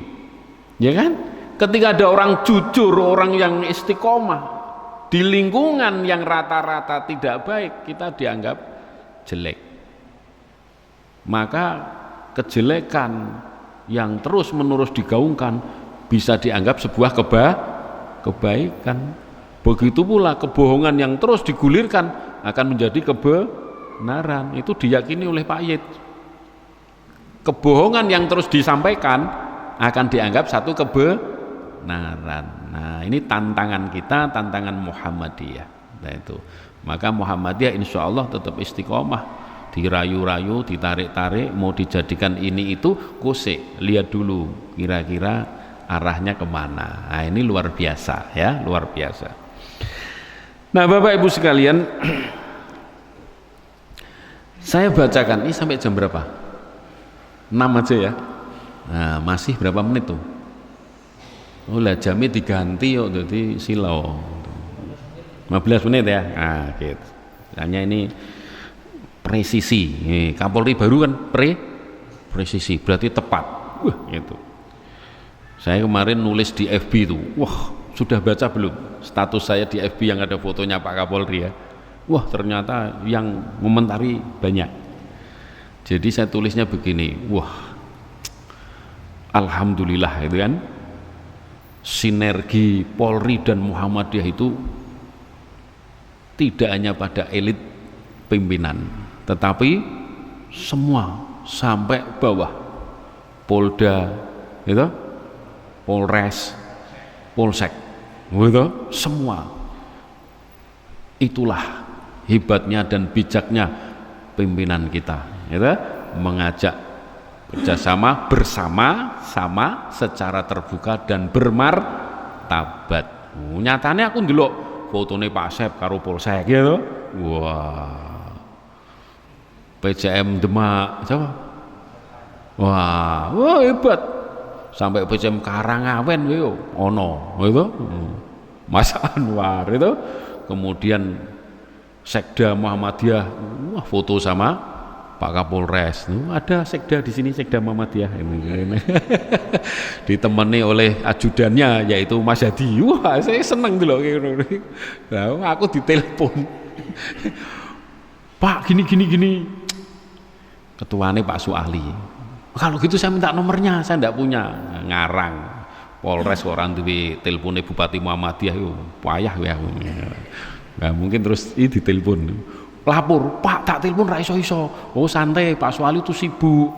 Ya kan? Ketika ada orang jujur, orang yang istiqomah di lingkungan yang rata-rata tidak baik, kita dianggap jelek. Maka kejelekan yang terus-menerus digaungkan bisa dianggap sebuah kebaikan. Begitu pula kebohongan yang terus digulirkan akan menjadi kebenaran. Itu diyakini oleh Pak Yed. Kebohongan yang terus disampaikan akan dianggap satu kebenaran. Nah, ini tantangan kita, tantangan Muhammadiyah. Nah, itu. Maka Muhammadiyah insya Allah tetap istiqomah, dirayu-rayu, ditarik-tarik, mau dijadikan ini itu, kusik, lihat dulu kira-kira arahnya kemana. Nah, ini luar biasa ya, luar biasa. Nah, Bapak Ibu sekalian, saya bacakan ini sampai jam berapa? 6 aja ya. Nah, masih berapa menit tuh? Oh lah, jamnya diganti yuk, jadi silau 15 menit ya. Nah, gitu. Hanya ini presisi. Kapolri baru kan presisi, berarti tepat. Wah, gitu. Saya kemarin nulis di FB itu, wah, sudah baca belum status saya di FB yang ada fotonya Pak Kapolri ya? Wah, ternyata yang komentari banyak. Jadi saya tulisnya begini, wah, alhamdulillah itu kan, sinergi Polri dan Muhammadiyah itu tidak hanya pada elit pimpinan, tetapi semua sampai bawah, Polda, gitu, Polres, Polsek, gitu, semua. Itulah hebatnya dan bijaknya pimpinan kita, gitu, mengajak kerjasama bersama-sama secara terbuka dan bermartabat. Nyatanya aku ndelok fotone Pak Sep karo Polsek gitu. Wah. PCM Demak siapa? Wah, hebat. Sampai PCM Karangawen yo ono gitu. Mas Anwar itu. Kemudian Sekda Muhammadiyah, wah, foto sama Pak Kapolres. Ada sekda di sini, Sekda Muhammadiyah ini. Ditemani oleh ajudannya yaitu Mas Hadi. Wah, saya seneng dulu. Nah, aku ditelepon. Pak, gini. Ketuanya Pak Suali. Kalau gitu saya minta nomornya, saya enggak punya. Ngarang. Polres orang duwe teleponnya Bupati Muhammadiyah yo payah ya. Nah, mungkin terus ini ditelepon. Lapor, Pak, tak telepon ra iso-iso. Oh, santai, Pak Suali itu sibuk.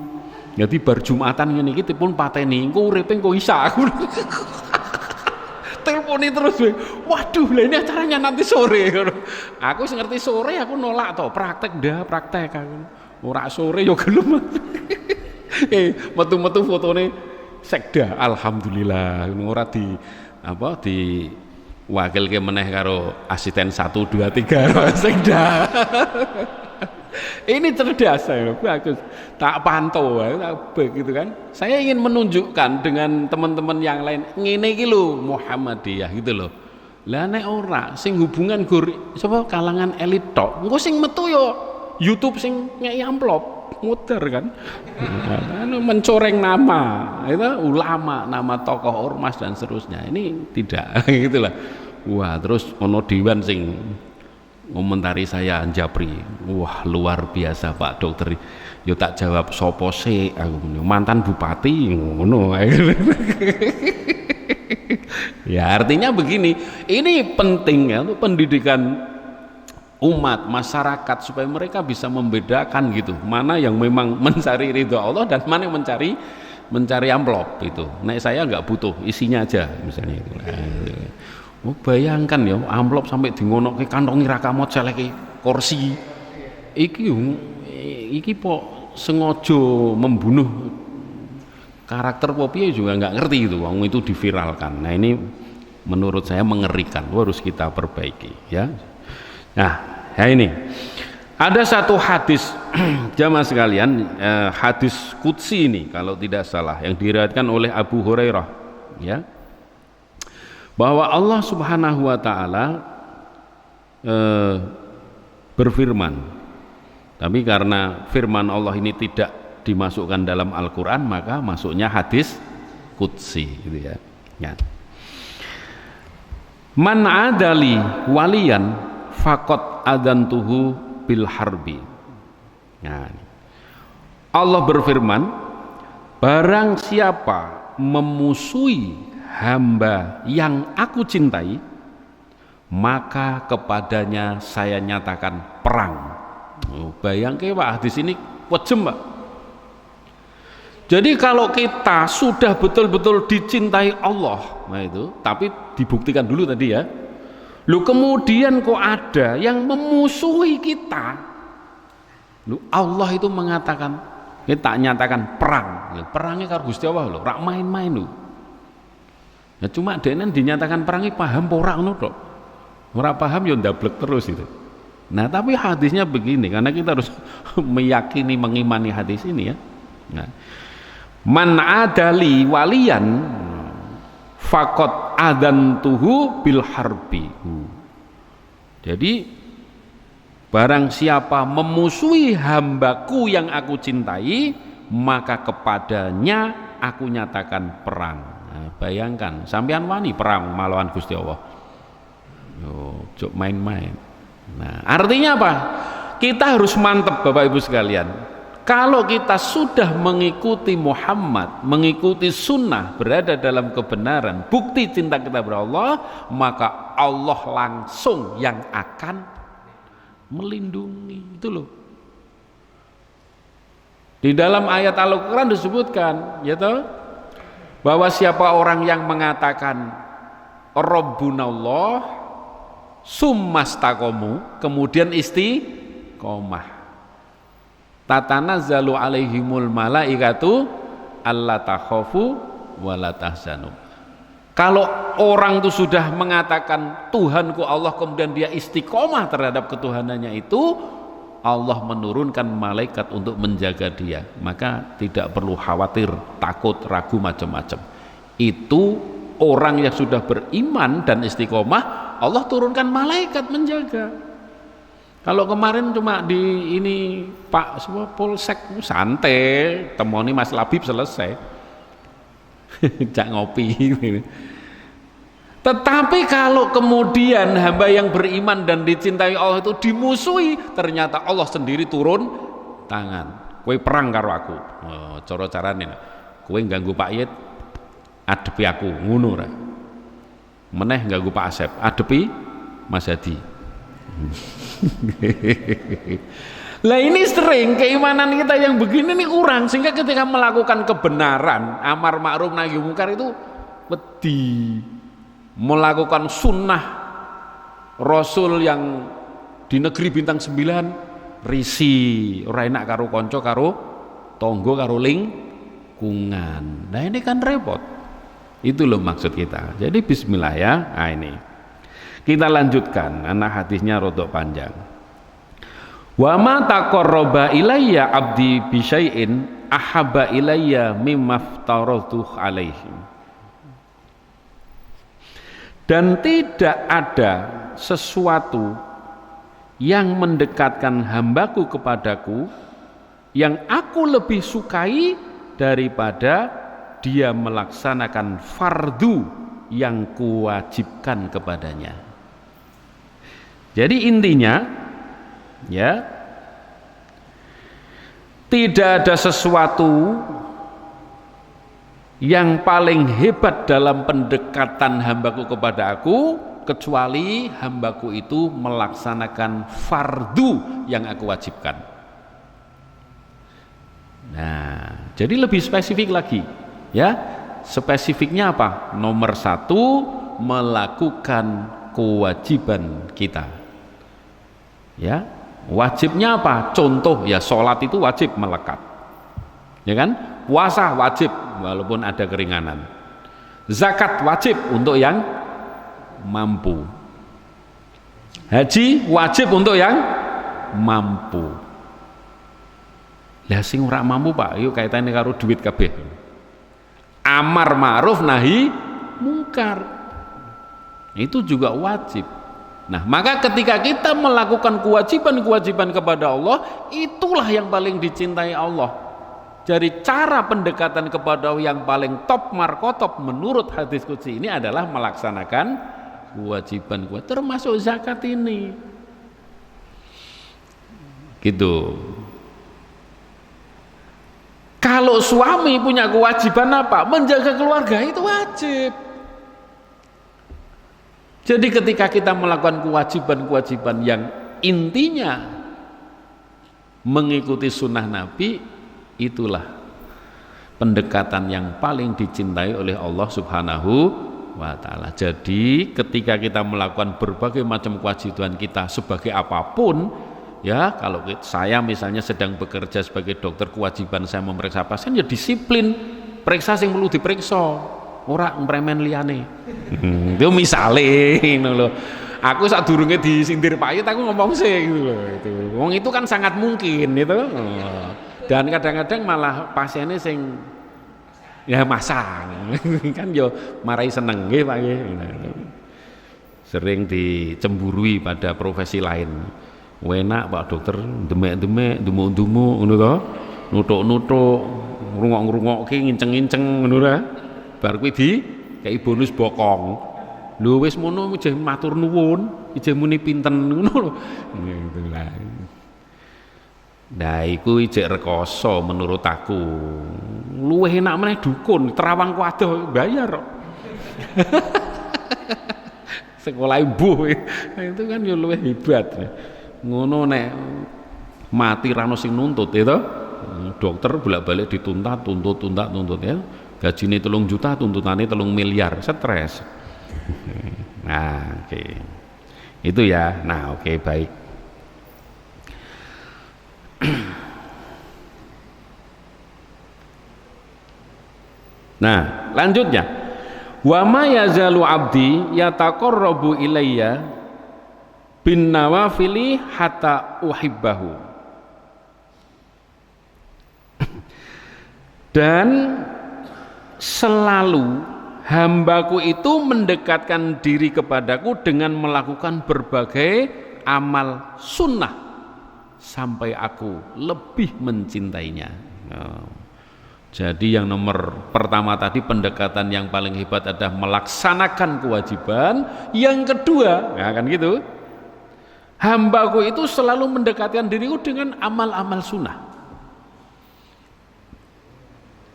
Jadi bar Jumatan ngene iki telepon pateni, engko uripe engko isa aku. Teleponi terus we. Waduh, lah ini acaranya nanti sore. Aku sing ngerti sore aku nolak to, praktek aku. Ora sore yo gelem. Metu-metu fotone Sekda, alhamdulillah ora di apa di wakil ke meneh karo asisten 1 2 3 Sekda. Ini cerdas saya, bagus. Tak pantau, begitu kan. Saya ingin menunjukkan dengan teman-teman yang lain, ngene iki lho Muhammadiyah gitu loh. Lah nek ora sing hubungan sapa kalangan elit tok, engko sing metu yo YouTube sing ngeki amplop. Muter kan, mencoreng nama, itu ulama, nama tokoh ormas dan seterusnya. Ini tidak, gitulah. Wah, terus ono Dewan sing komentari saya Japri. Wah, luar biasa Pak Dokter. Yo tak jawab sopo sih, aku mantan bupati, ngono. Ya artinya begini, ini penting ya untuk pendidikan umat masyarakat supaya mereka bisa membedakan gitu mana yang memang mencari ridho Allah dan mana yang mencari amplop itu. Nah, saya nggak butuh isinya aja misalnya itu. Oh, bayangkan ya amplop sampai dingonoke kantongi rakamot seleke kursi iki po sengaja membunuh karakter Popeye juga nggak ngerti itu, wong itu diviralkan. Nah ini menurut saya mengerikan, harus kita perbaiki ya. Nah ya ini ada satu hadis jamaah sekalian, hadis qudsi ini kalau tidak salah yang diriwayatkan oleh Abu Hurairah ya, bahwa Allah Subhanahu wa taala berfirman, tapi karena firman Allah ini tidak dimasukkan dalam Al-Quran maka masuknya hadis qudsi gitu ya. Ya. Man adali waliyan faqad adantuhu bil harbi. Nah, Allah berfirman, barang siapa memusuhi hamba yang aku cintai, maka kepadanya saya nyatakan perang. Bayangke Pak, hadis ini wajem Pak. Jadi kalau kita sudah betul-betul dicintai Allah, nah itu, tapi dibuktikan dulu tadi ya. Lu kemudian kok ada yang memusuhi kita. Lu Allah itu mengatakan, kita nyatakan perang. Ya, perangnya karo Gusti Allah lho, rak main-main lho. Ya cuma denen dinyatakan perangnya paham ora ngono tok. Ora paham ya ndablek terus itu. Nah, tapi hadisnya begini, karena kita harus meyakini, mengimani hadis ini ya. Nah, man adali waliyan faqad adantuhu bil harbi. Jadi barang siapa memusuhi hambaku yang aku cintai, maka kepadanya aku nyatakan perang. Nah, bayangkan sampean wani perang malawan Gusti Allah. Yo, jok main-main. Nah, artinya apa? Kita harus mantep Bapak Ibu sekalian. Kalau kita sudah mengikuti Muhammad, mengikuti sunnah, berada dalam kebenaran, bukti cinta kita kepada Allah, maka Allah langsung yang akan melindungi. Itu loh. Di dalam ayat Al-Quran disebutkan, ya toh, bahwa siapa orang yang mengatakan Rabbunallah summastaqomu, kemudian istiqomah, tatanazzalu alaihimul malaikatu alla takhafu wa la tahzanu. Kalau orang itu sudah mengatakan Tuhanku Allah, kemudian dia istiqomah terhadap ketuhanannya itu, Allah menurunkan malaikat untuk menjaga dia, maka tidak perlu khawatir, takut, ragu macam-macam. Itu orang yang sudah beriman dan istiqomah, Allah turunkan malaikat menjaga. Kalau kemarin cuma di ini Pak semua Polsek santai, temoni Mas Labib selesai. Jak ngopi. Tetapi kalau kemudian hamba yang beriman dan dicintai Allah itu dimusuhi, ternyata Allah sendiri turun tangan. Kowe perang karo aku. Oh, cara carane. Kowe ganggu Pak Yit, adepi aku, ngono ra. Meneh ganggu Pak Asep, adepi Mas Hadi. Lah ini sering keimanan kita yang begini nih kurang, sehingga ketika melakukan kebenaran, amar ma'ruf nahi mungkar itu wedi, melakukan sunnah Rasul yang di negeri bintang 9 risi, ora enak karo konco, karo tonggo, karo lingkungan. Nah ini kan repot. Itu loh maksud kita. Jadi bismillah ya. Nah ini kita lanjutkan, anak hadisnya rodok panjang. Wa ma taqarraba ilayya abdi bi syai'in ahabba ilayya mimma aftaratuh alaihi. Dan tidak ada sesuatu yang mendekatkan hambaku kepadaku yang aku lebih sukai daripada dia melaksanakan fardu yang kuwajibkan kepadanya. Jadi intinya ya, tidak ada sesuatu yang paling hebat dalam pendekatan hambaku kepada aku kecuali hambaku itu melaksanakan fardu yang aku wajibkan. Nah, jadi lebih spesifik lagi ya. Spesifiknya apa? Nomor 1, melakukan kewajiban kita. Ya, wajibnya apa? Contoh ya, sholat itu wajib melekat, ya kan? puasa wajib walaupun ada keringanan, zakat wajib untuk yang mampu, haji wajib untuk yang mampu. Lah sing ora mampu Pak, yuk kaitannya karo duit kabeh. Amar ma'ruf nahi mungkar itu juga wajib. Nah, maka ketika kita melakukan kewajiban-kewajiban kepada Allah, itulah yang paling dicintai Allah. Dari cara pendekatan kepada Allah yang paling top markotop menurut hadis qudsi ini adalah melaksanakan kewajiban, termasuk zakat ini. Gitu. Kalau suami punya kewajiban apa? Menjaga keluarga, itu wajib. Jadi ketika kita melakukan kewajiban-kewajiban yang intinya mengikuti sunnah Nabi, itulah pendekatan yang paling dicintai oleh Allah Subhanahu wa ta'ala. Jadi ketika kita melakukan berbagai macam kewajiban kita sebagai apapun, ya, kalau saya misalnya sedang bekerja sebagai dokter, kewajiban saya memeriksa pasien ya disiplin, periksa yang perlu diperiksa, ora mpremen liyane. Itu misale ngono lho. Aku sadurunge disindir Pak Yut aku ngomong sih gitu loh. Wong itu kan sangat mungkin itu. Dan kadang-kadang malah pasiennya sing ya masang kan yo marai seneng nggih Pak nggih. Sering dicemburui pada profesi lain. Enak Pak dokter, demek-demek, dumuk-dumuk ngono to. Nutuk-nutuk, ngrungok-ngrungokke, nginceng-nginceng ngono ta. Bar kuwi dikei bonus bokong. Lho wis ngono ijeh matur nuwun, ijeh muni pinten ngono lho. Gitu lah. Nah, iku ijek rekoso menurut aku. Luwih enak meneh dukun, terawang wadah bayar kok. Sekolah ibu itu kan ya luwih hebat. Ngono nek mati ra ono sing nuntut itu. Dokter bolak-balik dituntut ya. Gajine 3 juta, tuntutannya 3 miliar, stres. Nah, oke. Itu ya. Nah, oke, baik. Nah, lanjutnya. Wa ma yazalu abdi yataqarrabu ilayya bin nawafili hatta uhibbahu. Dan selalu hambaku itu mendekatkan diri kepadaku dengan melakukan berbagai amal sunnah sampai aku lebih mencintainya. Jadi yang nomor pertama tadi pendekatan yang paling hebat adalah melaksanakan kewajiban. Yang kedua, ya kan gitu, hambaku itu selalu mendekatkan diriku dengan amal-amal sunnah.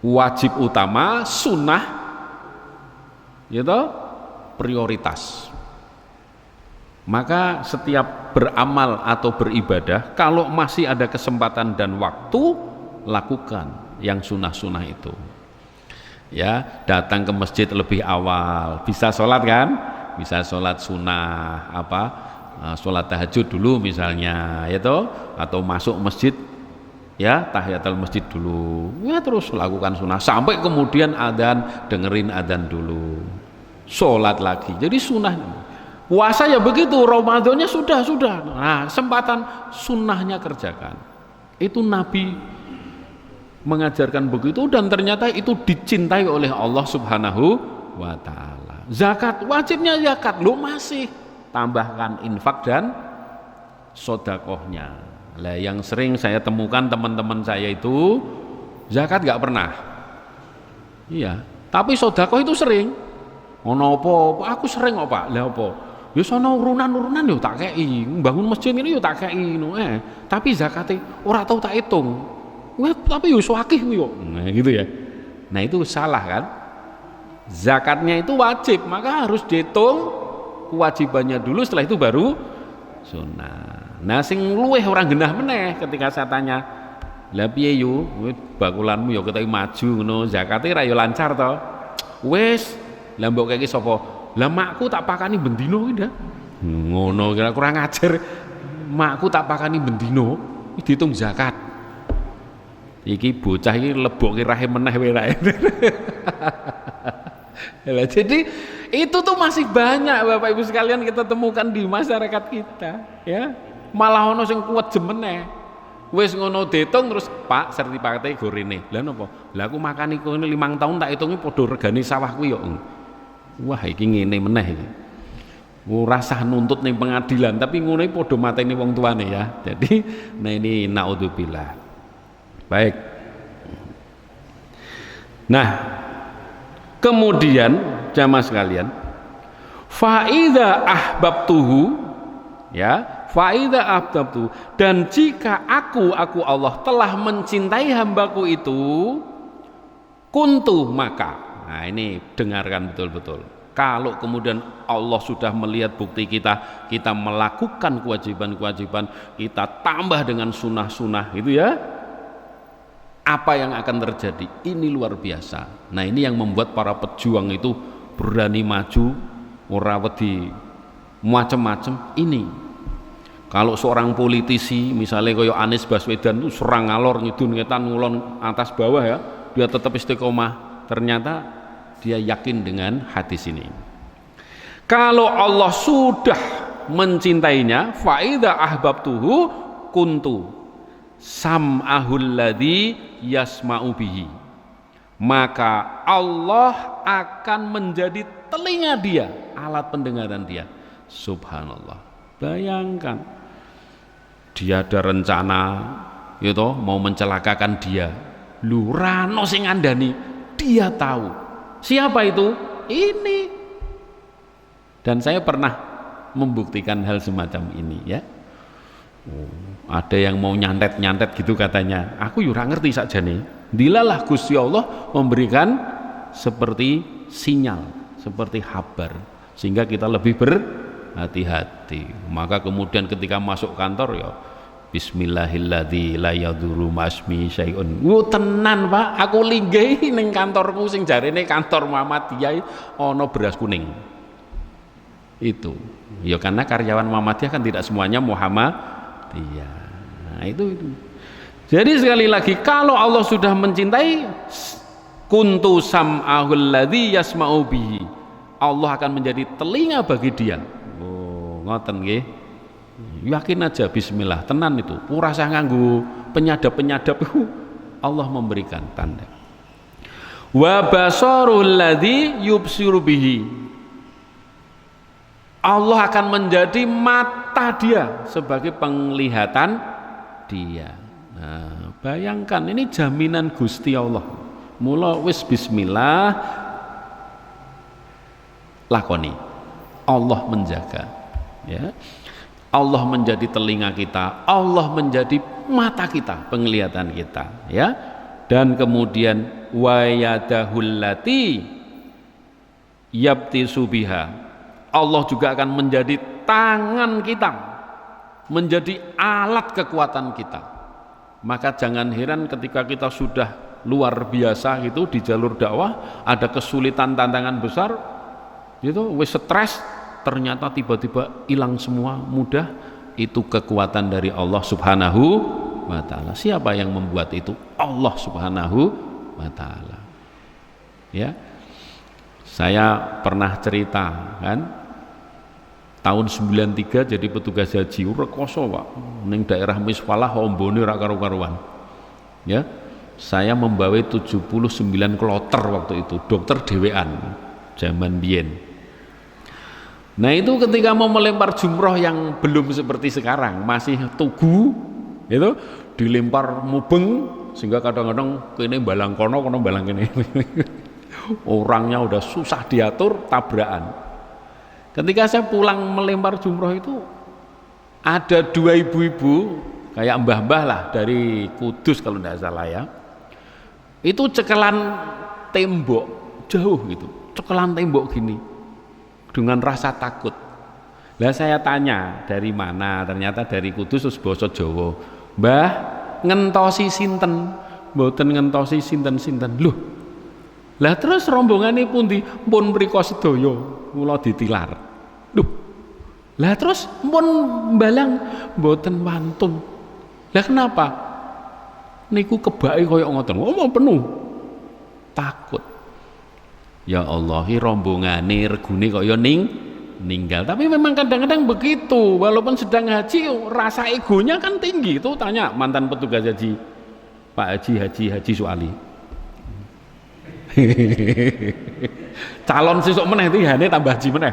Wajib utama, sunnah itu prioritas. Maka setiap beramal atau beribadah, kalau masih ada kesempatan dan waktu, lakukan yang sunnah-sunnah itu. Ya, datang ke masjid lebih awal, bisa sholat kan? Bisa sholat sunnah apa? Sholat tahajud dulu misalnya, itu atau masuk masjid ya tahiyatul masjid dulu, ya terus lakukan sunnah sampai kemudian adzan, dengerin adzan dulu, sholat lagi. Jadi sunnah. Puasa ya begitu, Ramadannya sudah. Nah, kesempatan sunnahnya kerjakan. Itu Nabi mengajarkan begitu dan ternyata itu dicintai oleh Allah Subhanahu wa ta'ala. Zakat, wajibnya zakat, lo masih tambahkan infak dan sodakohnya. Lah yang sering saya temukan teman-teman saya itu zakat gak pernah. Iya, tapi sodakoh itu sering. Ono apa? Aku sering kok Pak. Lah apa? Ya sono urunan-urunan yo tak kei, bangun masjid ini yo tak kei no. Tapi zakate ora tau tak hitung. Wah, tapi yo akeh yo. Nah, gitu ya. Nah, itu salah kan? Zakatnya itu wajib, maka harus dihitung kewajibannya dulu, setelah itu baru sunnah. Nah, sing luweh orang genah meneh ketika saya tanya, "Lah piye yo? Bakulanmu yo ketok maju ngono, zakate ra yo lancar to?" Wis, lah mbok kene sapa? Lah makku tak pakani bendino kuwi dah. Ngono kira kurang ajar. Makku tak pakani bendino, dihitung zakat. Iki bocah iki lebokke rahe meneh wae rae. Jadi itu tuh masih banyak Bapak Ibu sekalian kita temukan di masyarakat kita, ya. Malah ono sing kuat jemeneh. Wis ngono diitung terus Pak sertifikate gorene. Lah napa? Lah aku makan iku 5 tahun tak hitungi padha regane sawahku ya. Wah iki ngene meneh iki. Ora sah nuntut ning pengadilan tapi ngono iki padha mateni wong tuane ya. Jadi nah ini naudzubillah. Baik. Nah, kemudian jamaah sekalian, faida ahbabtuhu, ya, faida ahbabtuhu, dan jika aku Allah telah mencintai hambaku itu, kuntu maka. Nah, ini dengarkan betul-betul. Kalau kemudian Allah sudah melihat bukti kita melakukan kewajiban-kewajiban, kita tambah dengan sunnah-sunnah itu ya, apa yang akan terjadi? Ini luar biasa. Nah ini yang membuat para pejuang itu berani maju, ora wedi macam-macam. Ini kalau seorang politisi misalnya kayak Anies Baswedan itu serang ngalor ngidun ngetan ngulon atas bawah ya, dia tetap istiqomah. Ternyata dia yakin dengan hadis ini. Kalau Allah sudah mencintainya, faida ahbabtuhu kuntu sam'ahul ladzi yasma'u bihi, maka Allah akan menjadi telinga dia, alat pendengaran dia. Subhanallah. Bayangkan dia ada rencana gitu mau mencelakakan dia, lurano sing ngandani, dia tahu. Siapa itu? Ini. Dan saya pernah membuktikan hal semacam ini ya. Ada yang mau nyantet gitu katanya, aku ora ngerti sakjane. Dilalah Gusti Allah memberikan seperti sinyal, seperti kabar, sehingga kita lebih berhati-hati. Maka kemudian ketika masuk kantor ya bismillahilladzi la yadurru ma'asmi syai'un. Tenan Pak, aku linggih ning kantorku sing jarene kantor Muhammadiyah ana beras kuning. Itu ya karena karyawan Muhammadiyah kan tidak semuanya Muhammadiyah. Nah, itu. Jadi sekali lagi kalau Allah sudah mencintai, kuntu sam'ahul ladzi yasma'u bihi, Allah akan menjadi telinga bagi dia. Oh, ngoten nggih. Yakin aja bismillah, tenan itu. Ora usah nganggo penyadap-penyadap. Allah memberikan tanda. Wa basarul ladzi yubsiru bihi, Allah akan menjadi mata dia sebagai penglihatan dia. Nah, bayangkan ini jaminan Gusti Allah. Mula wis bismillah lakoni. Allah menjaga. Ya. Allah menjadi telinga kita, Allah menjadi mata kita, penglihatan kita, ya. Dan kemudian wa yadahul lati yabtisu biha, Allah juga akan menjadi tangan kita, menjadi alat kekuatan kita. Maka jangan heran ketika kita sudah luar biasa gitu di jalur dakwah, ada kesulitan tantangan besar gitu, wis stres, ternyata tiba-tiba hilang semua, mudah. Itu kekuatan dari Allah Subhanahu wa ta'ala. Siapa yang membuat itu? Allah Subhanahu wa ta'ala. Ya, saya pernah cerita kan, tahun 93 jadi petugas haji rekoso Pak, ning daerah Miswalah ombone ra karu-karuan. Ya, saya membawa 79 kloter waktu itu, dokter dhewean zaman biyen. Nah itu ketika mau melempar jumroh yang belum seperti sekarang, masih tugu itu, dilempar mubeng sehingga kadang-kadang kene balang kono balang kene. Orangnya udah susah diatur, tabrakan. Ketika saya pulang melempar jumroh itu, ada 2 ibu-ibu kayak mbah-mbah lah dari Kudus kalau tidak salah ya, itu cekelan tembok jauh gitu, cekelan tembok gini dengan rasa takut. Lah saya tanya dari mana, ternyata dari Kudus terus basa Jawa. Mbah ngentosi sinten? Mboten ngentosi sinten-sinten. Loh, lah terus rombongane pundi? Pun mriko sedaya kula ditilar. Duh. Lah terus pun mbalang mboten wantun. Lah kenapa? niku kebake koyo ngoten. Ngomong penuh. Takut. Ya Allah, iki rombongane regune kok ya ninggal. Tapi memang kadang-kadang begitu, walaupun sedang haji rasa egonya kan tinggi. Itu tanya mantan petugas haji, Pak Haji Suali. Calon sesuk meneh tihane tambah haji meneh.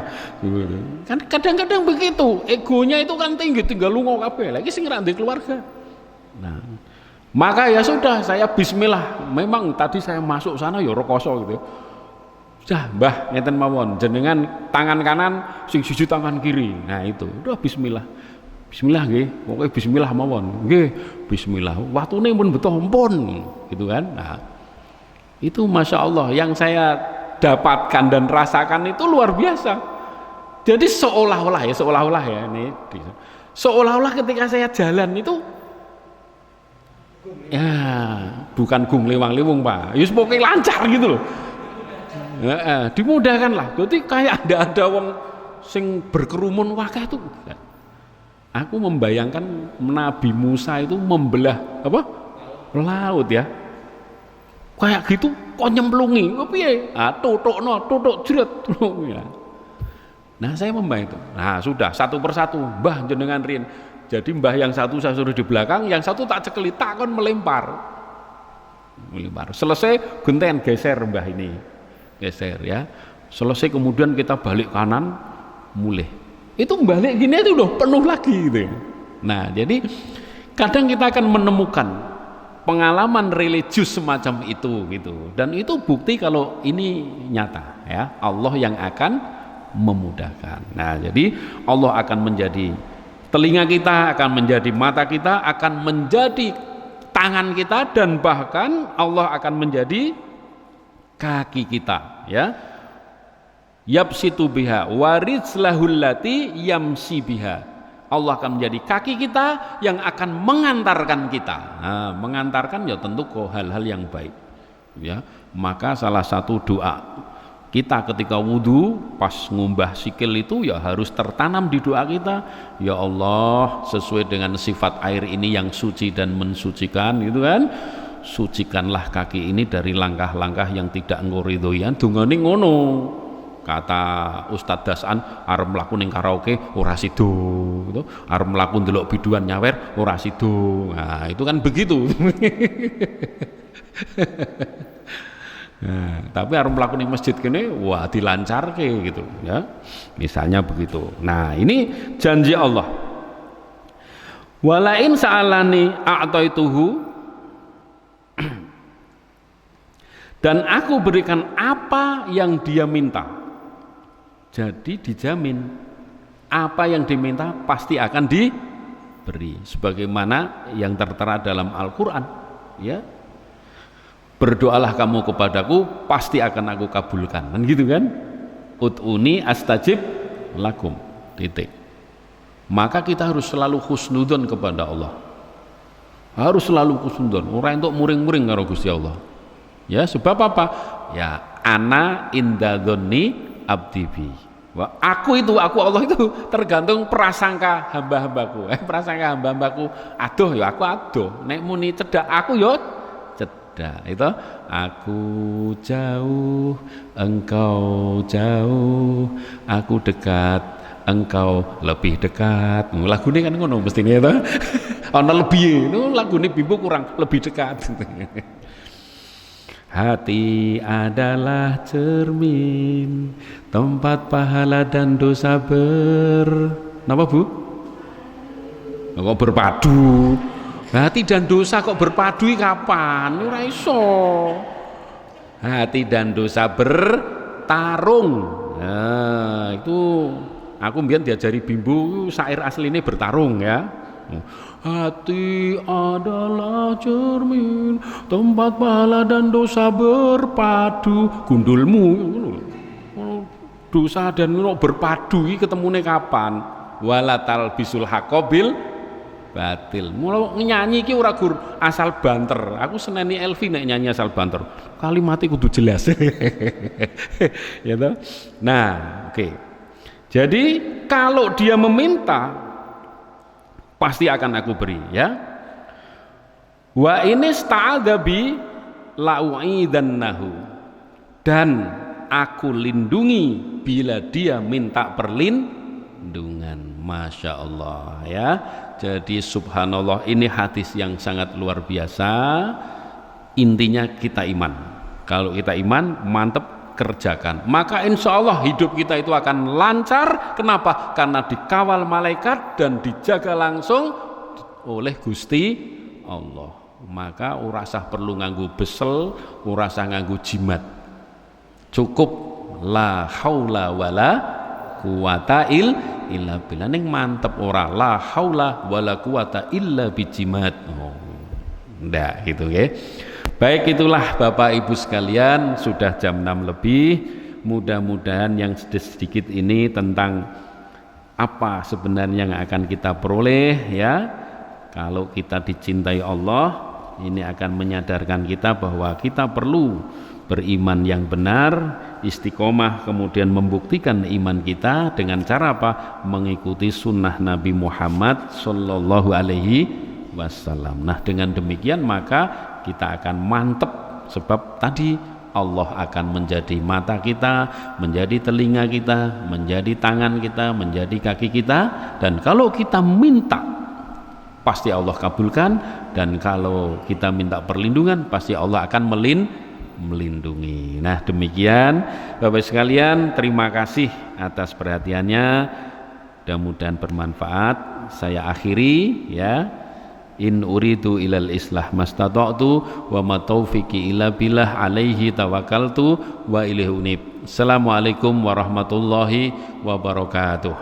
Kan kadang-kadang begitu, egonya itu kan tinggi, tinggal lunga kabeh. Lagi sing ra ndek keluarga. Nah, maka ya sudah, saya bismillah. Memang tadi saya masuk sana ya rekoso gitu. Dah Mbah ngeten mawon, jenengan tangan kanan sing siji tangan kiri. Nah itu, udah bismillah. Bismillah nggih, pokoke bismillah mawon. Nggih, bismillah. Waktune pun beto ampun, gitu kan. Nah, itu Masya Allah yang saya dapatkan dan rasakan itu luar biasa. Jadi seolah-olah ya ini, seolah-olah ketika saya jalan itu ya bukan gung lewang-lewung Pak, yus pokoknya lancar gitu loh. Dimudahkan lah. Jadi kayak ada wong sing berkerumun wakah itu. Aku membayangkan Nabi Musa itu membelah apa? Laut ya. Kayak gitu kok nyemplungi. Kok piye? Tutuk jerat. Nah, saya membayang itu. Nah, sudah satu persatu, Mbah jenengan rin. Jadi Mbah yang satu saya suruh di belakang, yang satu tak cekeli, takon melempar. Selesai genten geser Mbah ini. Geser ya, selesai kemudian kita balik kanan mulih, itu balik gini itu udah penuh lagi gitu. Nah jadi kadang kita akan menemukan pengalaman religius semacam itu gitu, dan itu bukti kalau ini nyata ya, Allah yang akan memudahkan. Nah jadi Allah akan menjadi telinga kita, akan menjadi mata kita, akan menjadi tangan kita, dan bahkan Allah akan menjadi kaki kita ya, yapsitu biha warizlahul lati yamsi biha. Allah akan menjadi kaki kita yang akan mengantarkan kita. Nah, mengantarkan ya tentu ke hal-hal yang baik ya. Maka salah satu doa kita ketika wudhu pas ngumbah sikil itu ya harus tertanam di doa kita, ya Allah sesuai dengan sifat air ini yang suci dan mensucikan gitu kan, sucikanlah kaki ini dari langkah-langkah yang tidak engkau ridhoian. Dungane ngono. Kata Ustadz Dasan, arep mlaku ning karaoke ora sido gitu. Arep mlaku ndelok biduan nyawer ora sido. Nah, itu kan begitu. Nah, tapi arep mlaku ning masjid kene wah dilancarke gitu ya. Misalnya begitu. Nah, ini janji Allah. Walain sa'alani a'taituhu, dan aku berikan apa yang dia minta. Jadi dijamin apa yang diminta pasti akan diberi, sebagaimana yang tertera dalam Al-Quran ya, berdoalah kamu kepadaku pasti akan aku kabulkan, kan gitu kan, ud'uni astajib lakum, titik. Maka kita harus selalu husnudon kepada Allah, harus selalu husnudon, orang untuk muring-muring karo Gusti Allah ya. Sebab apa? Ya ana indadzonni abdibi. Aku Allah itu tergantung prasangka hamba-hambaku. Prasangka hamba-hambaku aduh ya aku aduh, nek muni cedak aku ya cedak. Itu aku jauh engkau jauh, aku dekat engkau lebih dekat. Lagune kan ngono mestine to. Ana lebih itu lagune Bimbo kurang lebih dekat. Hati adalah cermin tempat pahala dan dosa Napa Bu? Kok berpadu? Hati dan dosa kok berpadu kapan? Ora iso. Hati dan dosa bertarung. Nah, itu aku mbiyen diajari Bimbo syair asline bertarung ya. Hati adalah cermin tempat pahala dan dosa berpadu. Gundulmu dosa dan berpadu iki ketemune kapan? Walatal bisul haqqabil batil. Mula nyanyi iki ora gur asal banter. Aku seneni Elvi nek nyanyi asal banter. Kalimatnya kudu jelas. Ya toh? Nah, oke. Jadi kalau dia meminta pasti akan aku beri ya. Wa ini sta'adzabi la'u'idannahu, dan aku lindungi bila dia minta perlindungan. Masya Allah ya. Jadi subhanallah, ini hadis yang sangat luar biasa. Intinya kita iman. Kalau kita iman, mantep, kerjakan, maka insya Allah hidup kita itu akan lancar. Kenapa? Karena dikawal malaikat dan dijaga langsung oleh Gusti Allah. Maka ora usah perlu nganggu besel, ora usah nganggu jimat, cukup la haula wala quwata illa billah. Ning mantep ora la haula wala quwata illa bijimat. Oh, ndak gitu ya. Baik, itulah Bapak Ibu sekalian, sudah jam 6 lebih. Mudah-mudahan yang sedikit ini tentang apa sebenarnya yang akan kita peroleh ya. Kalau kita dicintai Allah, ini akan menyadarkan kita bahwa kita perlu beriman yang benar, istiqomah, kemudian membuktikan iman kita dengan cara apa? Mengikuti sunnah Nabi Muhammad Sallallahu Alaihi Wasallam. Nah, dengan demikian maka kita akan mantep, sebab tadi Allah akan menjadi mata kita, menjadi telinga kita, menjadi tangan kita, menjadi kaki kita, dan kalau kita minta pasti Allah kabulkan, dan kalau kita minta perlindungan pasti Allah akan melindungi. Nah, demikian Bapak sekalian, terima kasih atas perhatiannya, mudah-mudahan bermanfaat. Saya akhiri ya. In uridu ilal islah mastata'tu wa ma taufiqi illa billah alaihi tawakkaltu wa ilaihi unib. Assalamualaikum warahmatullahi wabarakatuh.